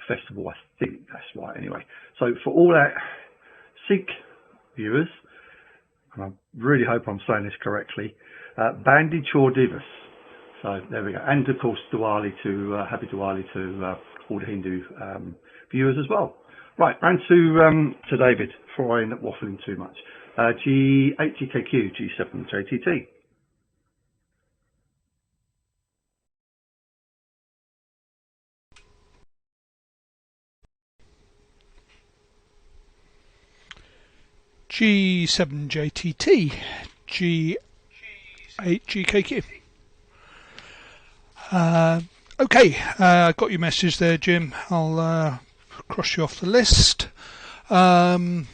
festival. I think that's right anyway. So for all our Sikh viewers, and I really hope I'm saying this correctly, Bandi Chor Divas. So there we go. And of course Diwali to happy Diwali to all the Hindu viewers as well. Right, and to David, before I end up waffling too much. G8GKQ, G7JTT. G7JTT, G8GKQ. Okay, I got your message there, Jim. I'll cross you off the list. Good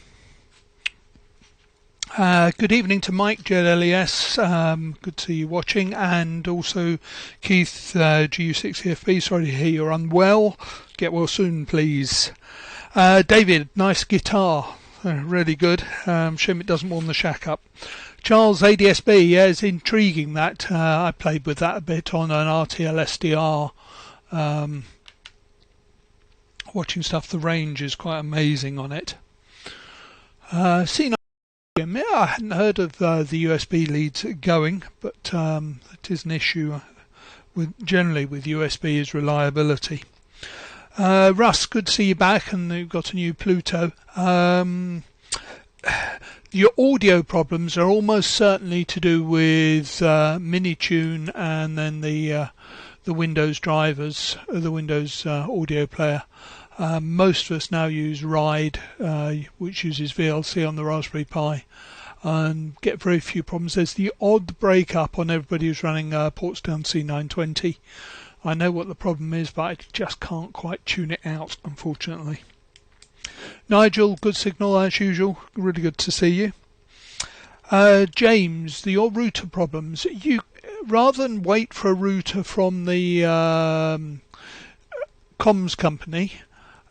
evening to Mike, JLES. Good to see you watching, and also Keith, GU6EFB. Sorry to hear you're unwell. Get well soon, please. David, nice guitar. Really good. Shame it doesn't warm the shack up. Charles, ADSB. Yeah, it's intriguing that. I played with that a bit on an RTL SDR. Watching stuff, the range is quite amazing on it. C9. Yeah, I hadn't heard of the USB leads going, but it is an issue generally with USB is reliability. Russ, good to see you back, and you've got a new Pluto. Your audio problems are almost certainly to do with Minitune and then the Windows drivers, the Windows audio player. Most of us now use Ryde, which uses VLC on the Raspberry Pi, and get very few problems. There's the odd break-up on everybody who's running Portsdown C920. I know what the problem is, but I just can't quite tune it out, unfortunately. Nigel, good signal as usual. Really good to see you. James, your router problems. You rather than wait for a router from the comms company,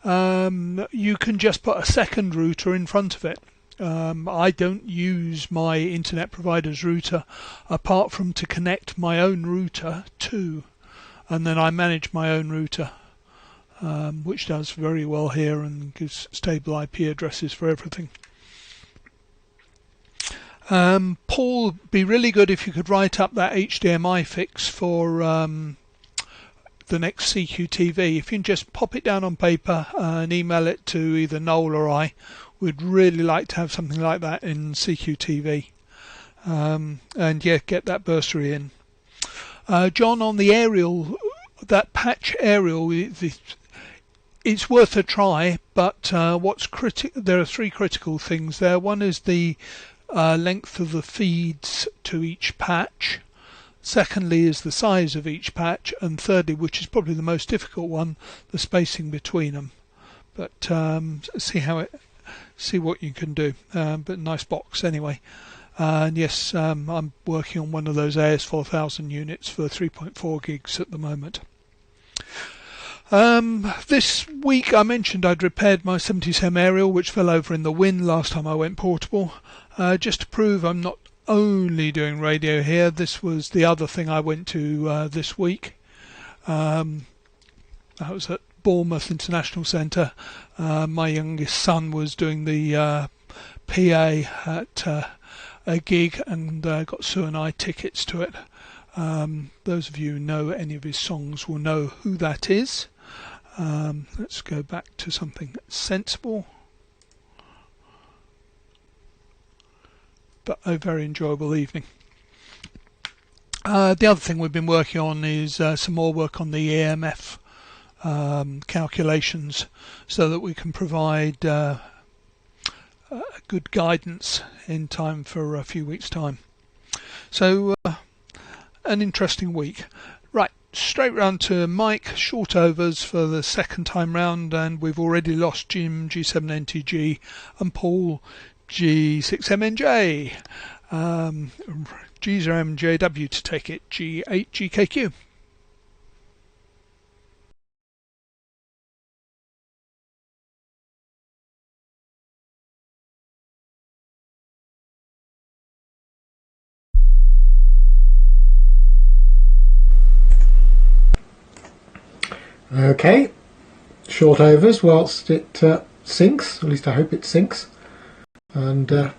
you can just put a second router in front of it. I don't use my internet provider's router apart from to connect my own router to, and then I manage my own router, which does very well here and gives stable IP addresses for everything. Paul, be really good if you could write up that HDMI fix for the next CQTV. If you can just pop it down on paper and email it to either Noel or I, we'd really like to have something like that in CQTV. And yeah, get that bursary in. John, on the aerial, that patch aerial, it's worth a try, but there are three critical things there. One is the length of the feeds to each patch. Secondly is the size of each patch, and thirdly, which is probably the most difficult one, the spacing between them. But see what you can do. But nice box anyway. And yes, I'm working on one of those AS4000 units for 3.4 gigs at the moment. This week I mentioned I'd repaired my 70SEM aerial, which fell over in the wind last time I went portable. Just to prove I'm not only doing radio here, this was the other thing I went to this week. I was at Bournemouth International Centre. My youngest son was doing the PA at a gig, and got Sue and I tickets to it. Those of you who know any of his songs will know who that is. Let's go back to something sensible. But a very enjoyable evening. The other thing we've been working on is some more work on the EMF calculations so that we can provide good guidance in time for a few weeks' time. So an interesting week. Right, straight round to Mike, short overs for the second time round, and we've already lost Jim G7NTG and Paul G6MNJ. G0MJW to take it, G8GKQ. Okay, short overs whilst it sinks. At least I hope it sinks. And a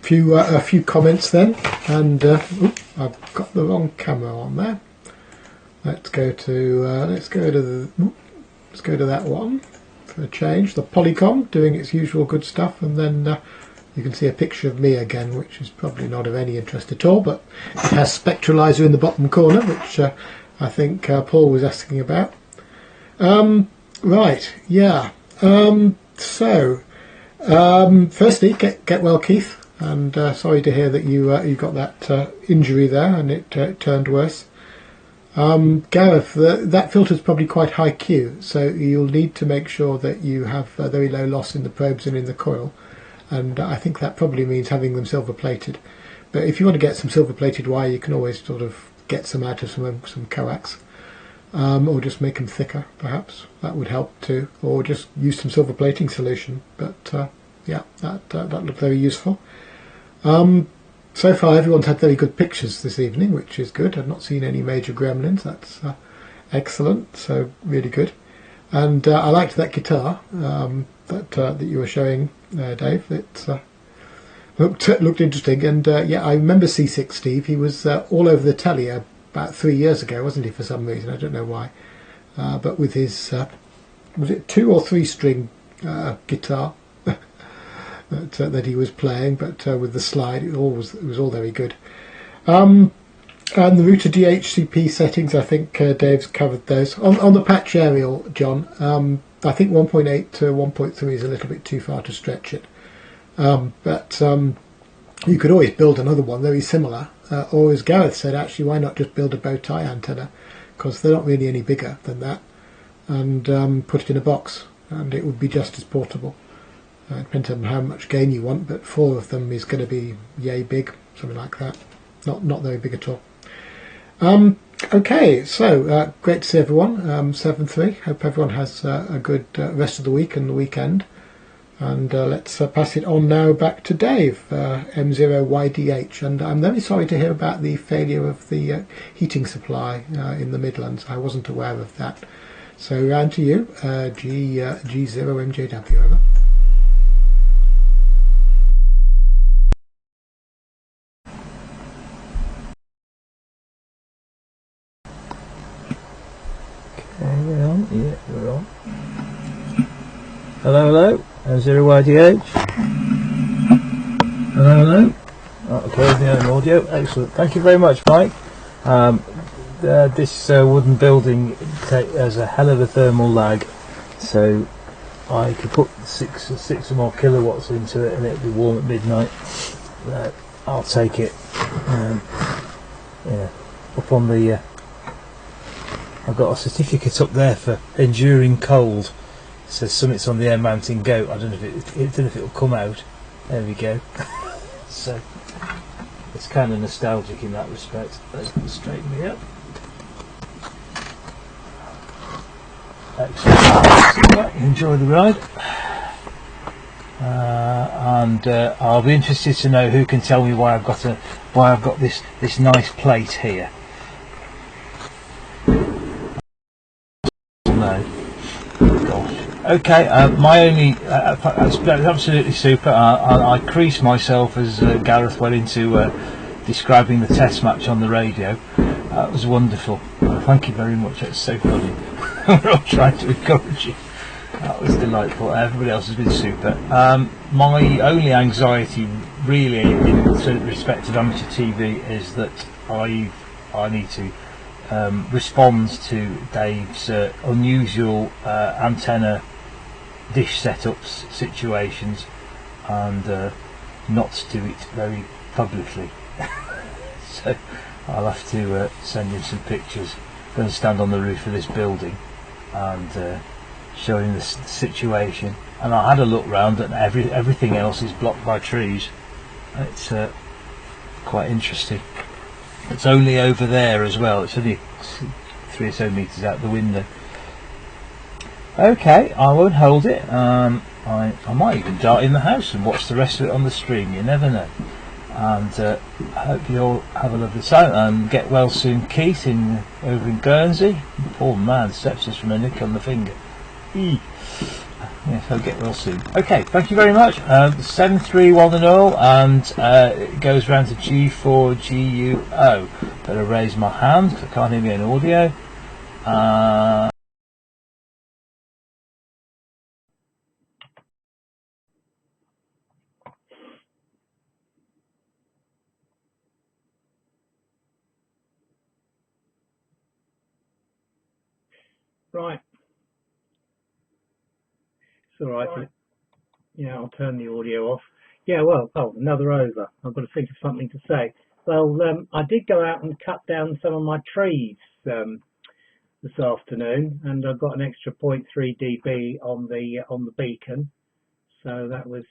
few comments then. And I've got the wrong camera on there. Let's go to that one for a change. The Polycom doing its usual good stuff, and then you can see a picture of me again, which is probably not of any interest at all, but it has Spectralizer in the bottom corner, which I think Paul was asking about. Right, yeah. Firstly, get well, Keith, and sorry to hear that you got that injury there, and it turned worse. Gareth, that filter's probably quite high Q, so you'll need to make sure that you have very low loss in the probes and in the coil, and I think that probably means having them silver plated. But if you want to get some silver plated wire, you can always sort of get some out of some coax, or just make them thicker, perhaps. That would help too, or just use some silver plating solution. But yeah, that looked very useful. So far everyone's had very good pictures this evening, which is good. I've not seen any major gremlins. That's excellent, so really good. And I liked that guitar that you were showing, Dave. It looked interesting, and yeah, I remember C6 Steve. He was all over the telly about 3 years ago, wasn't he? For some reason, I don't know why. But with his was it 2 or 3 string guitar that he was playing, but with the slide, it was all very good. And the router DHCP settings, I think Dave's covered those. On the patch aerial, John, I think 1.8 to 1.3 is a little bit too far to stretch it. But you could always build another one very similar, or as Gareth said, actually, why not just build a bow tie antenna, because they're not really any bigger than that, and put it in a box, and it would be just as portable. It depends on how much gain you want, but 4 of them is going to be yay big, something like that. Not very big at all. Okay, so great to see everyone. 7-3. Hope everyone has a good rest of the week and the weekend. And let's pass it on now back to Dave, M0YDH. And I'm very sorry to hear about the failure of the heating supply in the Midlands. I wasn't aware of that. So round to you, G0MJW, over. We're on. Yeah, we're on. Hello, M0YDH. Hello. Okay, no audio. Excellent. Thank you very much, Mike. This wooden building has a hell of a thermal lag, so I could put six or more kilowatts into it and it'll be warm at midnight. I'll take it. Yeah, up on the. I've got a certificate up there for enduring cold. It says Summits on the Air Mountain Goat. I don't know if it'll come out. There we go. So it's kind of nostalgic in that respect. Let's straighten me up. Excellent. Enjoy the ride. And I'll be interested to know who can tell me why I've got this nice plate here. No. Gosh. Okay, my only that's absolutely super. I creased myself as Gareth went into describing the test match on the radio. That was wonderful. Thank you very much. That's so funny. We're all trying to encourage you. That was delightful. Everybody else has been super. My only anxiety, really, in respect of amateur TV, is that I need to responds to Dave's unusual antenna dish setups situations, and not do it very publicly. So I'll have to send him some pictures. I'm going to stand on the roof of this building and show him the situation. And I had a look round, and everything else is blocked by trees. It's quite interesting. It's only over there as well. It's only 3 or so metres out the window. Okay, I won't hold it. I might even dart in the house and watch the rest of it on the stream. You never know. And I hope you all have a lovely time. Get well soon, Keith, over in Guernsey. Poor man, sepsis from a nick on the finger. Yes, I'll get well soon. Okay, thank you very much. 731 and all, and it goes round to G4GUO. Better raise my hand because I can't hear me in audio. Right. It's all right. Yeah, I'll turn the audio off. Yeah, well, another over. I've got to think of something to say. Well, I did go out and cut down some of my trees this afternoon, and I got an extra 0.3 dB on the beacon, so that was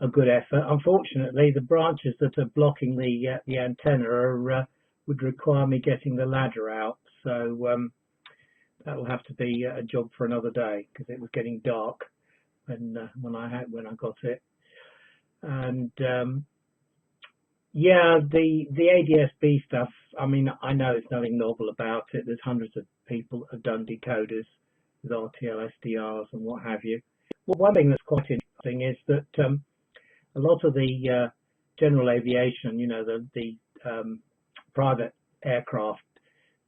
a good effort. Unfortunately, the branches that are blocking the antenna would require me getting the ladder out, so that will have to be a job for another day because it was getting dark when I got it. And yeah, the ADSB stuff, I mean, I know it's nothing novel about it. There's hundreds of people that have done decoders with RTL SDRs and what have you. Well, one thing that's quite interesting is that a lot of the general aviation, you know, the private aircraft,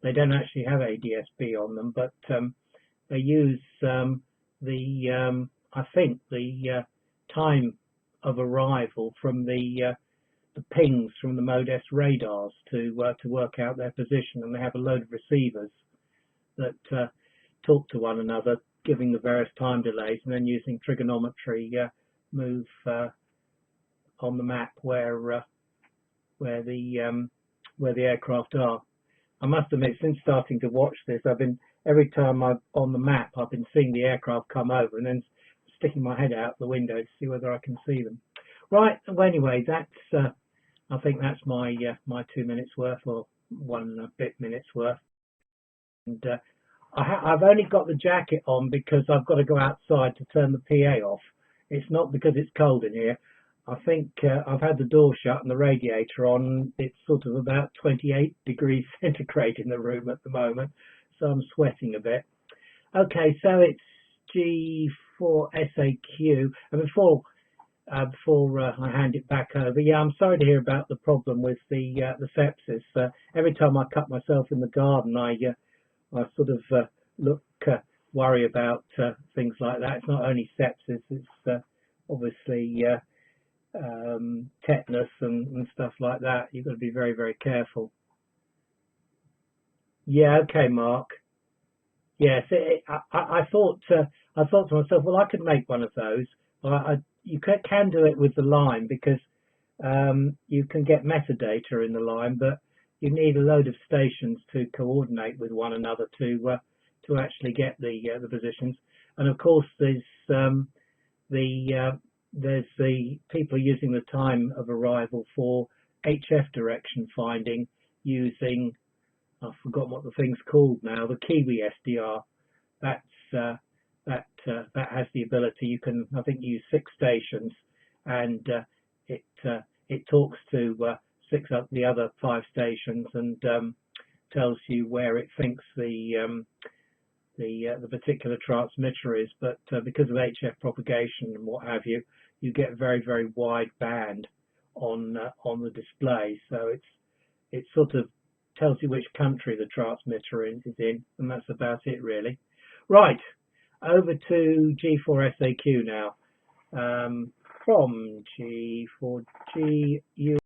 they don't actually have ADSB on them, but they use I think the time of arrival from the pings from the MODES radars to work out their position, and they have a load of receivers that talk to one another, giving the various time delays, and then using trigonometry move on the map where the aircraft are. I must admit, since starting to watch this, every time I'm on the map, I've been seeing the aircraft come over and then sticking my head out the window to see whether I can see them. Right. Well, anyway, that's I think that's my 2 minutes worth, or 1 bit minutes worth. And I've only got the jacket on because I've got to go outside to turn the PA off. It's not because it's cold in here. I think I've had the door shut and the radiator on. It's sort of about 28 degrees centigrade in the room at the moment, so I'm sweating a bit. Okay, so it's G4SAQ. And before I hand it back over, yeah, I'm sorry to hear about the problem with the sepsis. Every time I cut myself in the garden, I sort of worry about things like that. It's not only sepsis; it's obviously tetanus and stuff like that. You've got to be very, very careful. Yeah, okay, Mark. Yes, I thought to myself, well, I could make one of those. You can do it with the line because you can get metadata in the line, but you need a load of stations to coordinate with one another to actually get the positions. And of course, there's the people using the time of arrival for HF direction finding using, I've forgotten what the thing's called now, the Kiwi SDR. That has the ability. You can, I think, use 6 stations, and it talks to 6 of the other 5 stations and tells you where it thinks the particular transmitter is. But because of HF propagation and what have you, you get very, very wide band on the display. So it sort of tells you which country the transmitter is in, and that's about it really. Right, over to G4SAQ now. From G4GU.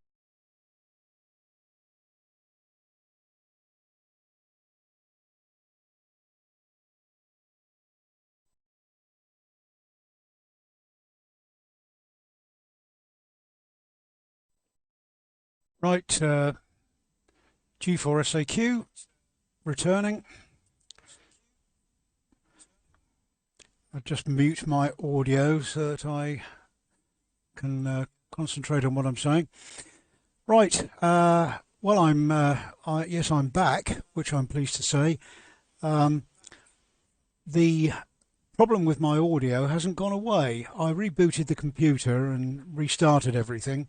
Right, G4SAQ returning. I'll just mute my audio so that I can concentrate on what I'm saying. Right, well, yes, I'm back, which I'm pleased to say. The problem with my audio hasn't gone away. I rebooted the computer and restarted everything,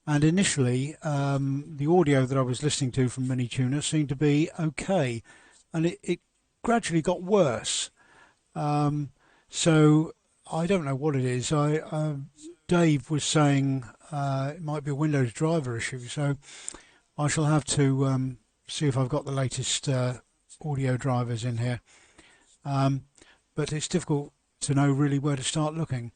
and initially the audio that I was listening to from Minituner seemed to be okay, and it gradually got worse. So I don't know what it is. Dave was saying it might be a Windows driver issue, so I shall have to see if I've got the latest audio drivers in here. But it's difficult to know really where to start looking.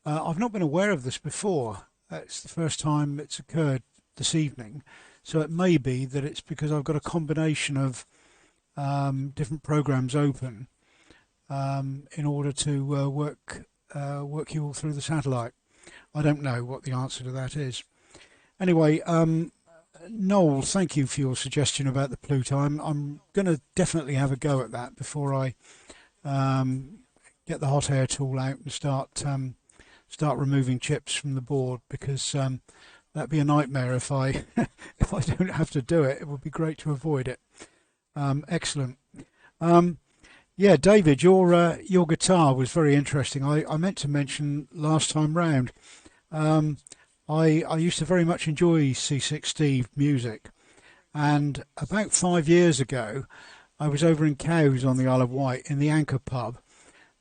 I've not been aware of this before. It's the first time it's occurred this evening, so it may be that it's because I've got a combination of different programs open in order to work you all through the satellite. I don't know what the answer to that is. Anyway, Noel, thank you for your suggestion about the Pluto. I'm going to definitely have a go at that before I get the hot air tool out and start removing chips from the board, because that'd be a nightmare if I if I don't have to do it. It would be great to avoid it. Excellent. Yeah, David, your guitar was very interesting. I meant to mention last time round, I used to very much enjoy C6 Steve music, and about 5 years ago I was over in Cowes on the Isle of Wight in the Anchor pub,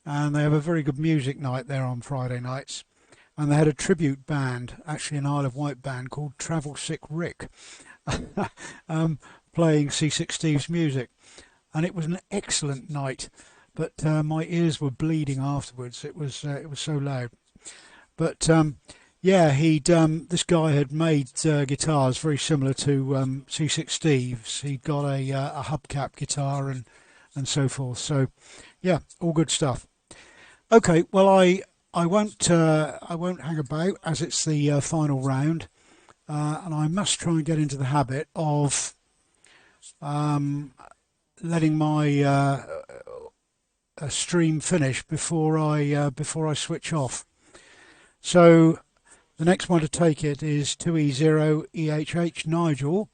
and they have a very good music night there on Friday nights, and they had a tribute band, actually an Isle of Wight band called Travel Sick Rick, playing C6 Steve's music. And it was an excellent night, but my ears were bleeding afterwards. It was so loud. But yeah, this guy had made guitars very similar to C6 Steve's. He'd got a hubcap guitar and so forth. So yeah, all good stuff. Okay, well I won't hang about, as it's the final round, and I must try and get into the habit of letting my stream finish before I switch off. So the next one to take it is 2E0EHH Nigel.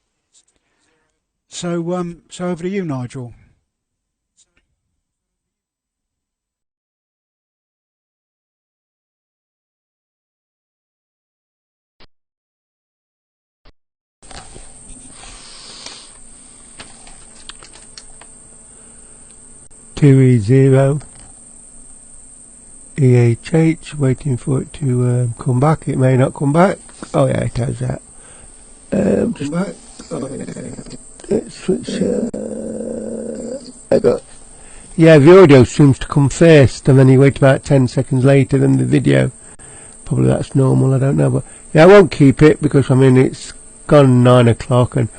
So over to you, Nigel. EHH, waiting for it to come back. It may not come back. Oh yeah, it has that. Come back. Oh, yeah. Let's switch. Yeah, the audio seems to come first, and then you wait about 10 seconds later than the video. Probably that's normal. I don't know, but yeah, I won't keep it because I mean it's gone 9 o'clock and.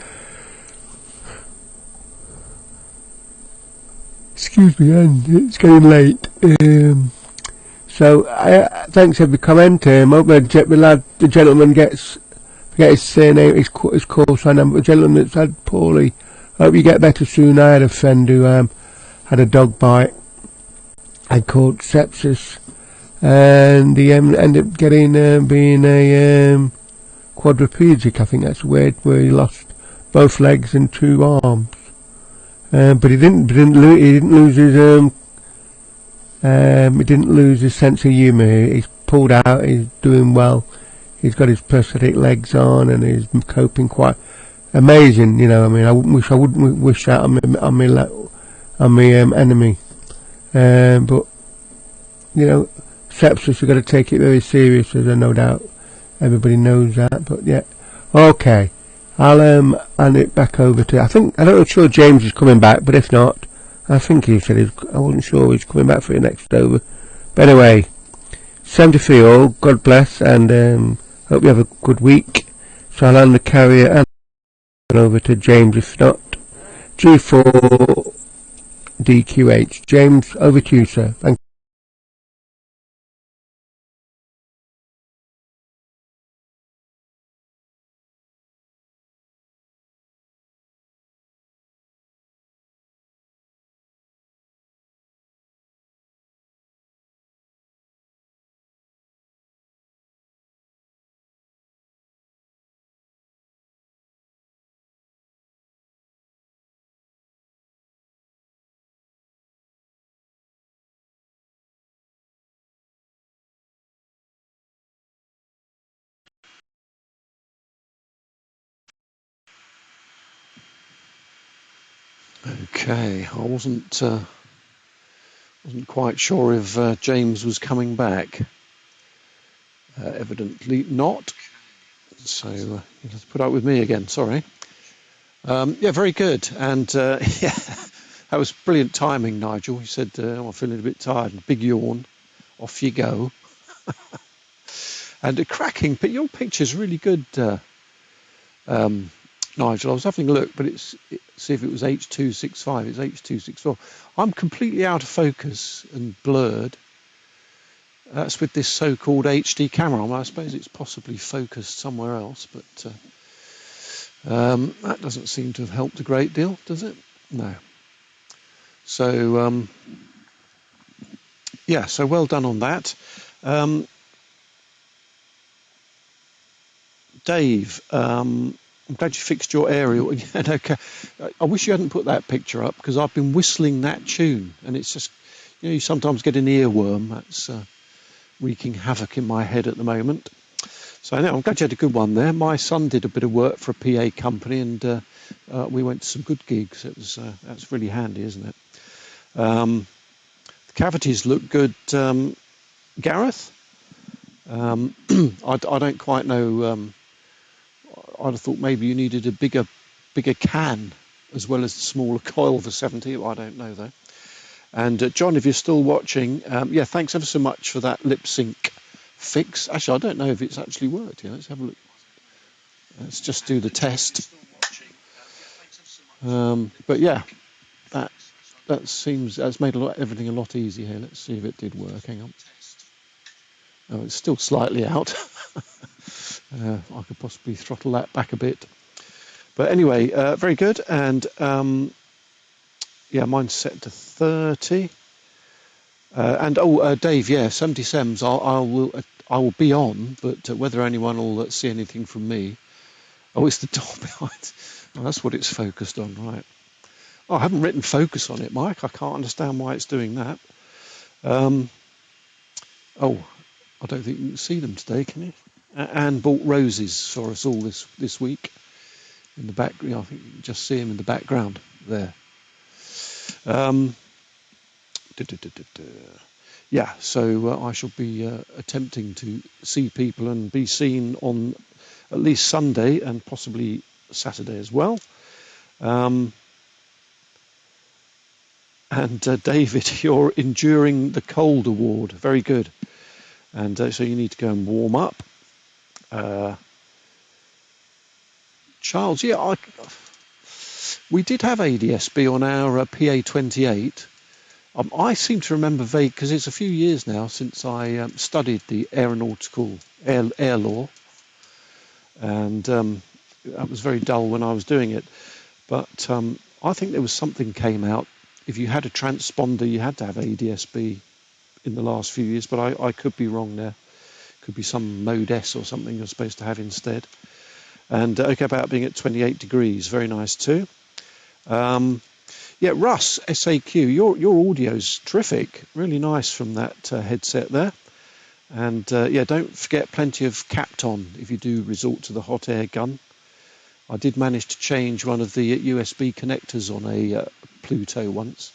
Excuse me, and it's getting late. So thanks every comment. Hope the gentleman forget his surname, his call sign number. The gentleman that's had Paulie. Hope you get better soon. I had a friend who had a dog bite. I caught sepsis, and he ended up getting being a quadriplegic. I think that's weird, where he lost both legs and 2 arms. But he didn't lose his sense of humour. He's pulled out. He's doing well. He's got his prosthetic legs on, and he's coping quite amazing. You know, I mean, I wouldn't wish that on my enemy. But you know, sepsis, you've got to take it very serious, as I no doubt everybody knows that. But yeah, okay. I'll hand it back over to. I'm not sure James is coming back, but if not, I think he said I wasn't sure he's coming back for the next over. But anyway, 73 all. God bless, and hope you have a good week. So I'll hand the carrier and over to James. If not, G4DQH. James, over to you, sir. Thank you. Okay, I wasn't quite sure if James was coming back. Evidently not. So you'll have to put up with me again. Sorry. Yeah, very good. And yeah, that was brilliant timing, Nigel. You said, I'm feeling a bit tired. Big yawn. Off you go. And a cracking, but your picture's really good, Nigel. I was having a look, but see if it was H.265. It's H.264. I'm completely out of focus and blurred. That's with this so-called HD camera. I suppose it's possibly focused somewhere else, but that doesn't seem to have helped a great deal, does it? No. So, yeah, so well done on that. Dave, I'm glad you fixed your aerial again. Okay. I wish you hadn't put that picture up because I've been whistling that tune and it's just, you sometimes get an earworm. That's wreaking havoc in my head at the moment. So I'm glad you had a good one there. My son did a bit of work for a PA company and we went to some good gigs. That's really handy, isn't it? The cavities look good, Gareth. I don't quite know. I'd have thought maybe you needed a bigger can as well as the smaller coil for 70. I don't know though. And John, if you're still watching, yeah, thanks ever so much for that lip sync fix. Actually, I don't know if it's actually worked. Yeah, let's have a look. Let's just do the test. But yeah, that's made everything a lot easier here. Let's see if it did work. Hang on. Oh, it's still slightly out. I could possibly throttle that back a bit. But anyway, very good. And yeah, mine's set to 30. And Dave, yeah, 70 Sems. I will be on, but whether anyone will see anything from me. Oh, it's the door behind. Oh, that's what it's focused on, right? Oh, I haven't written focus on it, Mike. I can't understand why it's doing that. Oh, I don't think you can see them today, can you? Anne bought roses for us all this week. In the back, I think you can just see them in the background there. Yeah, so I shall be attempting to see people and be seen on at least Sunday and possibly Saturday as well. And David, you're enduring the cold award. Very good. And so you need to go and warm up. Charles, yeah, we did have ADSB on our PA28. I seem to remember vague, because it's a few years now since I studied the aeronautical air law, and that was very dull when I was doing it. But I think there was something came out. If you had a transponder, you had to have ADSB in the last few years, but I could be wrong there. Could be some Mode S or something you're supposed to have instead. And okay, about being at 28 degrees, very nice too. Yeah, Russ, SAQ, your audio's terrific, really nice from that headset there. And yeah, don't forget plenty of Capton if you do resort to the hot air gun. I did manage to change one of the USB connectors on a Pluto once.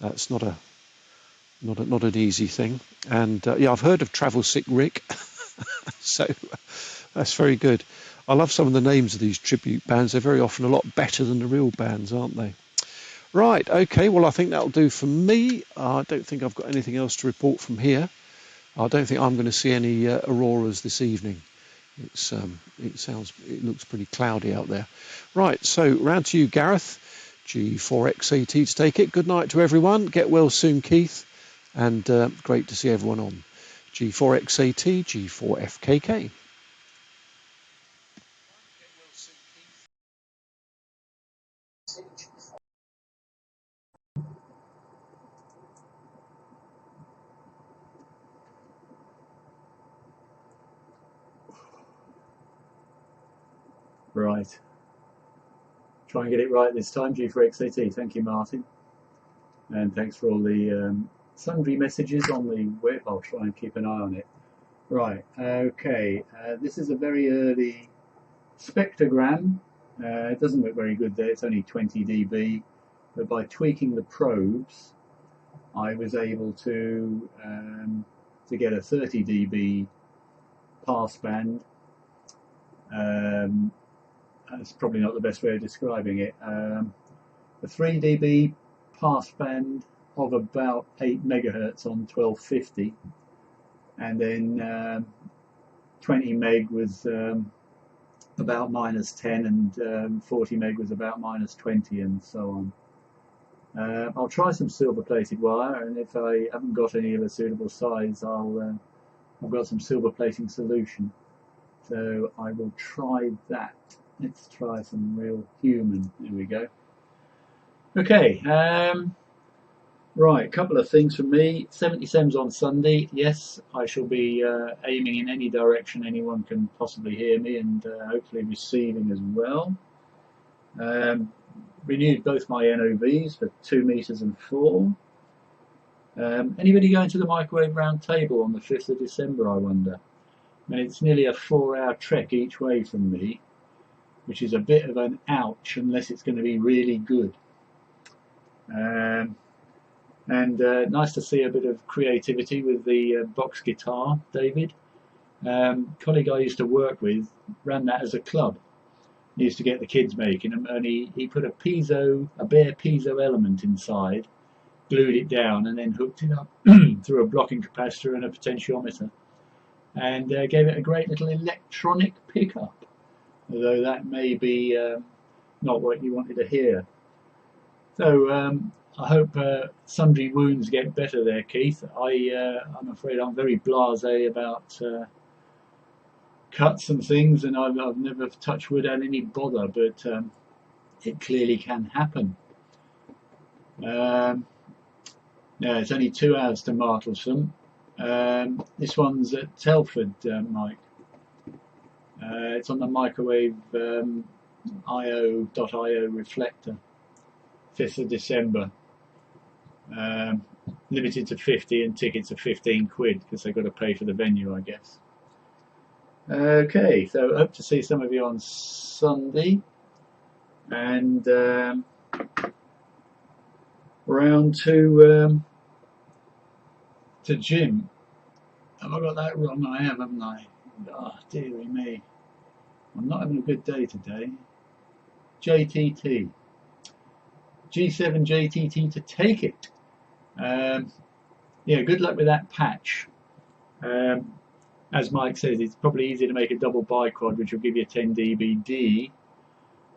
That's not an easy thing. And yeah, I've heard of Travel Sick Rick, so that's very good. I love some of the names of these tribute bands. They're very often a lot better than the real bands, aren't they? Right, okay, well I think that'll do for me. I don't think I've got anything else to report from here. I don't think I'm going to see any auroras this evening. It looks pretty cloudy out there. Right, so round to you, Gareth. G4XAT to take it. Good night to everyone. Get well soon, Keith. And great to see everyone on. G4XAT, G4FKK. Right. Try and get it right this time, G4XAT. Thank you, Martin. And thanks for all the sundry messages on the web. I'll try and keep an eye on it. Right, okay. This is a very early spectrogram. It doesn't look very good there. It's only 20 dB. but by tweaking the probes, I was able to get a 30 dB pass band. That's probably not the best way of describing it. A 3 dB pass band of about 8 megahertz on 1250, and then 20 meg was about -10, and 40 meg was about -20, and so on. I'll try some silver plated wire, and if I haven't got any of a suitable size, I've got some silver plating solution, so I will try that. Let's try some real human. There we go. Okay, right, a couple of things from me. 70 sems on Sunday. Yes, I shall be aiming in any direction anyone can possibly hear me, and hopefully receiving as well. Renewed both my NOVs for 2 meters and 4. Anybody going to the microwave round table on the 5th of December, I wonder? I mean, it's nearly a 4-hour trek each way from me, which is a bit of an ouch unless it's going to be really good. And nice to see a bit of creativity with the box guitar, David. Colleague I used to work with ran that as a club. He used to get the kids making them, and he put a bare piezo element inside, glued it down, and then hooked it up through a blocking capacitor and a potentiometer, and gave it a great little electronic pickup, although that may be not what you wanted to hear. So I hope sundry wounds get better there, Keith. I'm afraid I'm very blasé about cuts and things, and I've never, touched wood, had any bother, but it clearly can happen. Yeah, it's only 2 hours to Martlesham. This one's at Telford, Mike. It's on the microwave io.io reflector, 5th of December. Limited to 50, and tickets are 15 quid because they've got to pay for the venue, I guess. Okay, so hope to see some of you on Sunday, and round to Jim. Have I got that wrong? I have, haven't I? Oh, dearie me. I'm not having a good day today. JTT. G7 JTT to take it. Yeah, good luck with that patch. As Mike says, it's probably easier to make a double bicod, which will give you a 10 dBd.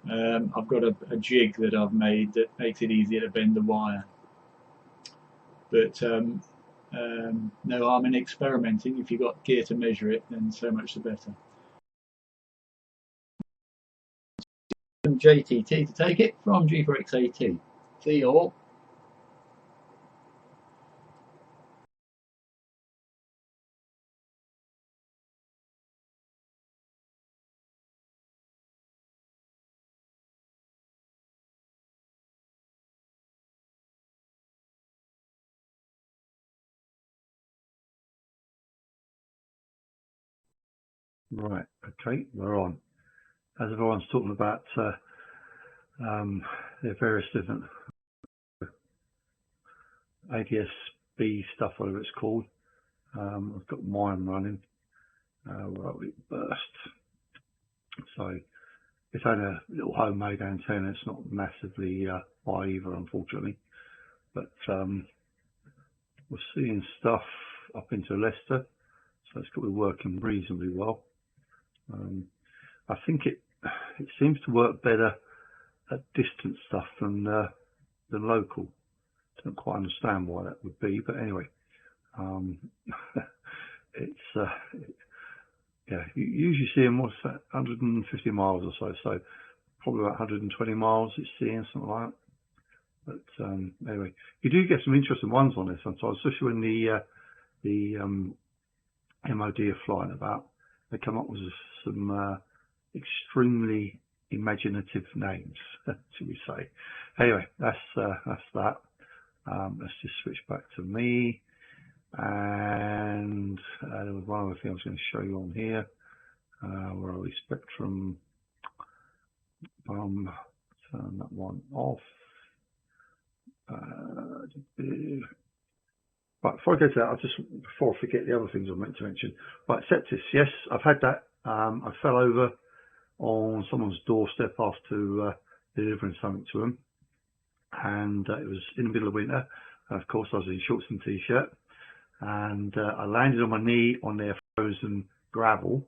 I've got a jig that I've made that makes it easier to bend the wire. But no harm in experimenting. If you've got gear to measure it, then so much the better. JTT to take it from G4XAT. See you all. Right, okay, we're on. As everyone's talking about their various different ADS-B stuff, whatever it's called, I've got mine running. Where are we? Burst. So it's only a little homemade antenna. It's not massively high either, unfortunately. But we're seeing stuff up into Leicester, so it's got to be working reasonably well. I think it seems to work better at distant stuff than local. Don't quite understand why that would be, but anyway, it's yeah. You usually see them, what's that, 150 miles or so. So probably about 120 miles it's seeing, something like that. But anyway, you do get some interesting ones on this sometimes, especially when the MOD are flying about. They come up with some extremely imaginative names, should we say. Anyway, that's that. Let's just switch back to me, and there was one other thing I was going to show you on here. Where are we? Spectrum. Turn that one off. Right, before I go to that, before I forget the other things I meant to mention. Right, sepsis. Yes, I've had that. I fell over on someone's doorstep after delivering something to them, and it was in the middle of winter. Of course, I was in shorts and t-shirt, and I landed on my knee on their frozen gravel,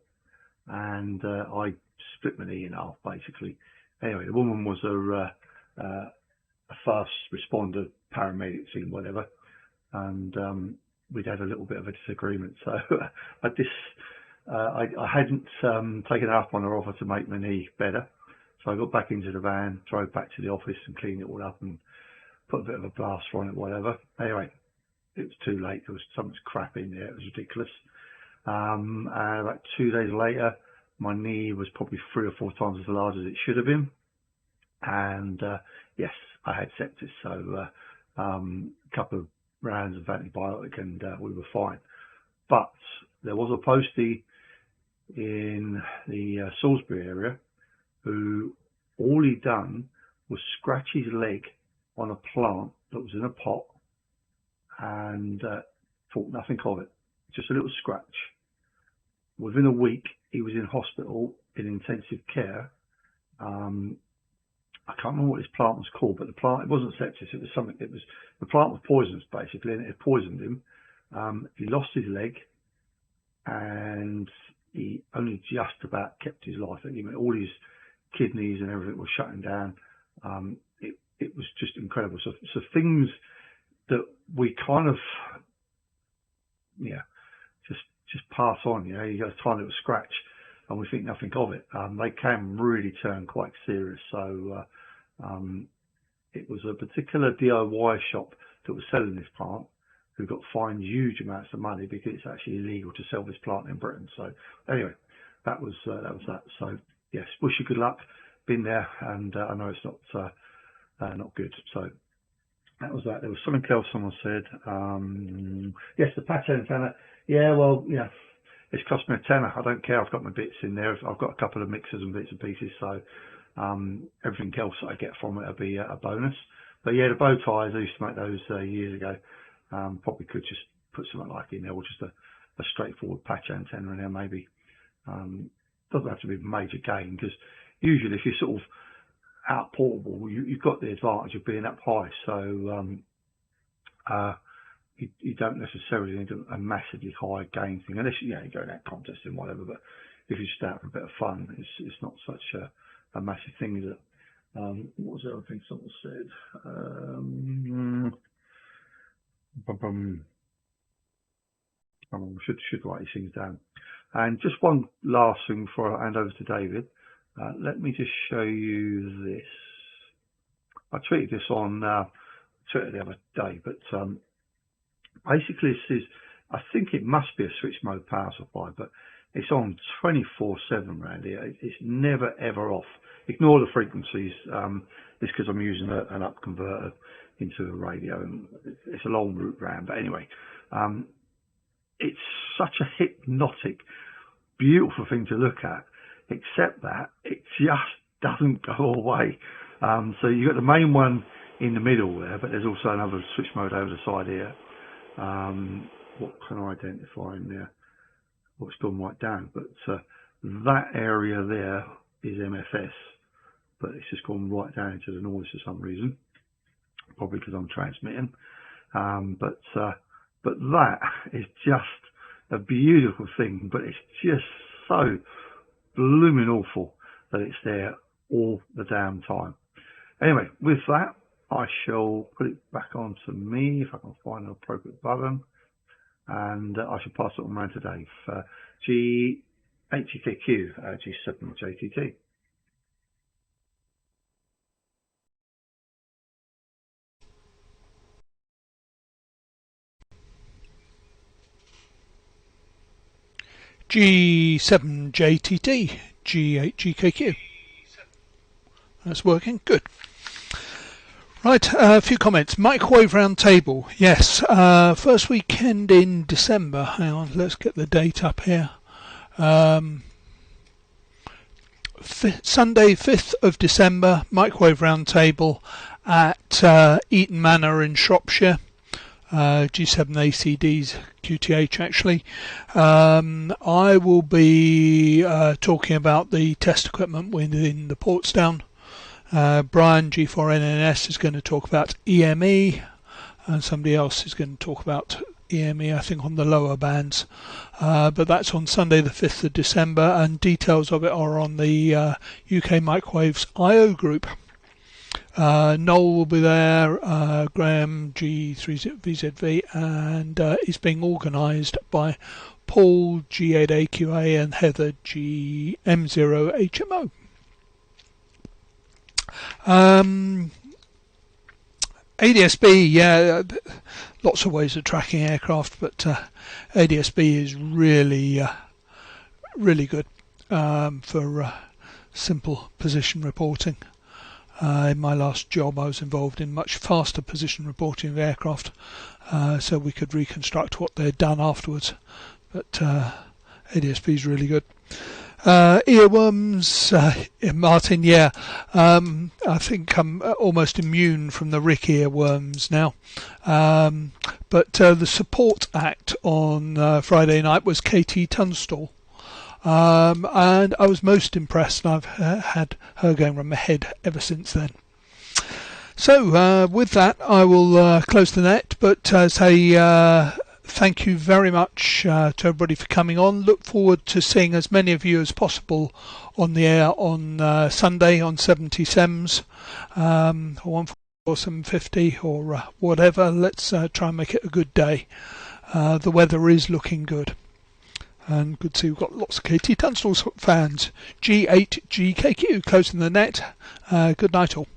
and I split my knee in half, basically. Anyway, the woman was a fast responder, paramedic thing, whatever, and we'd had a little bit of a disagreement. So I hadn't taken up on her offer to make my knee better. So I got back into the van, drove back to the office and cleaned it all up and put a bit of a plaster on it, whatever. Anyway, it was too late. There was so much crap in there. It was ridiculous. And about 2 days later, my knee was probably 3 or 4 times as large as it should have been. And yes, I had sepsis. So a couple of rounds of antibiotic and we were fine. But there was a postie in the Salisbury area who all he'd done was scratch his leg on a plant that was in a pot and thought nothing of it. Just a little scratch. Within a week, he was in hospital in intensive care. I can't remember what his plant was called, but the plant, it wasn't sepsis, it was something, the plant was poisonous basically, and it had poisoned him. He lost his leg and he only just about kept his life. I mean, all his kidneys and everything were shutting down. It was just incredible. So things that we kind of, just pass on, you get a tiny little scratch and we think nothing of it. They can really turn quite serious. So it was a particular DIY shop that was selling this plant who got fined huge amounts of money because it's actually illegal to sell this plant in Britain. So anyway, that was that. So yes, wish you good luck. Been there, and I know it's not good. So that was that. There was something else someone said. Yes, the patch antenna. Yeah, well, it's cost me a tenner. I don't care. I've got my bits in there. I've got a couple of mixers and bits and pieces. So everything else that I get from it will be a bonus. But yeah, the bow ties, I used to make those years ago. Probably could just put something like in there, or just a straightforward patch antenna in there, maybe. Doesn't have to be a major gain, because usually if you're sort of out portable, you've got the advantage of being up high. So you don't necessarily need a massively high gain thing, unless you go in that contest and whatever. But if you're just out for a bit of fun, it's not such a massive thing, is it? What was the other thing someone said? I should write these things down. And just one last thing before I hand over to David. Let me just show you this. I tweeted this on Twitter the other day, but basically this is, I think it must be a switch mode power supply, but it's on 24/7 around here. It's never ever off. Ignore the frequencies. It's because I'm using an up converter into a radio, and it's a long route round. But anyway, it's such a hypnotic, beautiful thing to look at, except that it just doesn't go away. So you've got the main one in the middle there, but there's also another switch mode over the side here. What can I identify in there? Well, it's gone right down, but that area there is MFS, but it's just gone right down into the noise for some reason, probably because I'm transmitting. But that is just a beautiful thing, but it's just so blooming awful that it's there all the damn time. Anyway, with that, I shall put it back on to me if I can find an appropriate button, and I shall pass it on around to Dave. GKQ, G7JTT. G7JTT, G8GKQ. That's working, good. Right, a few comments. Microwave round table, yes. First weekend in December. Hang on, let's get the date up here. Sunday, 5th of December, microwave round table, at Eaton Manor in Shropshire. G7ACD's QTH actually. I will be talking about the test equipment within the Portsdown. Brian G4NNS is going to talk about EME, and somebody else is going to talk about EME, I think, on the lower bands. But that's on Sunday the 5th of December, and details of it are on the UK Microwaves IO group. Noel will be there, Graham G3VZV, and it's being organised by Paul G8AQA and Heather GM0HMO. ADSB, yeah, lots of ways of tracking aircraft, but ADSB is really good for simple position reporting. In my last job I was involved in much faster position reporting of aircraft, so we could reconstruct what they'd done afterwards, but ADSB is really good. Earworms, Martin, yeah, I think I'm almost immune from the Rick earworms now, but the support act on Friday night was KT Tunstall. And I was most impressed, and I've had her going around my head ever since then. So with that I will close the net, but say thank you very much to everybody for coming on. Look forward to seeing as many of you as possible on the air on Sunday on 70 SEMS or 14750 or whatever. Let's try and make it a good day. The weather is looking good. And good to see we've got lots of KT Tunstall fans. G8GKQ closing the net. Good night all.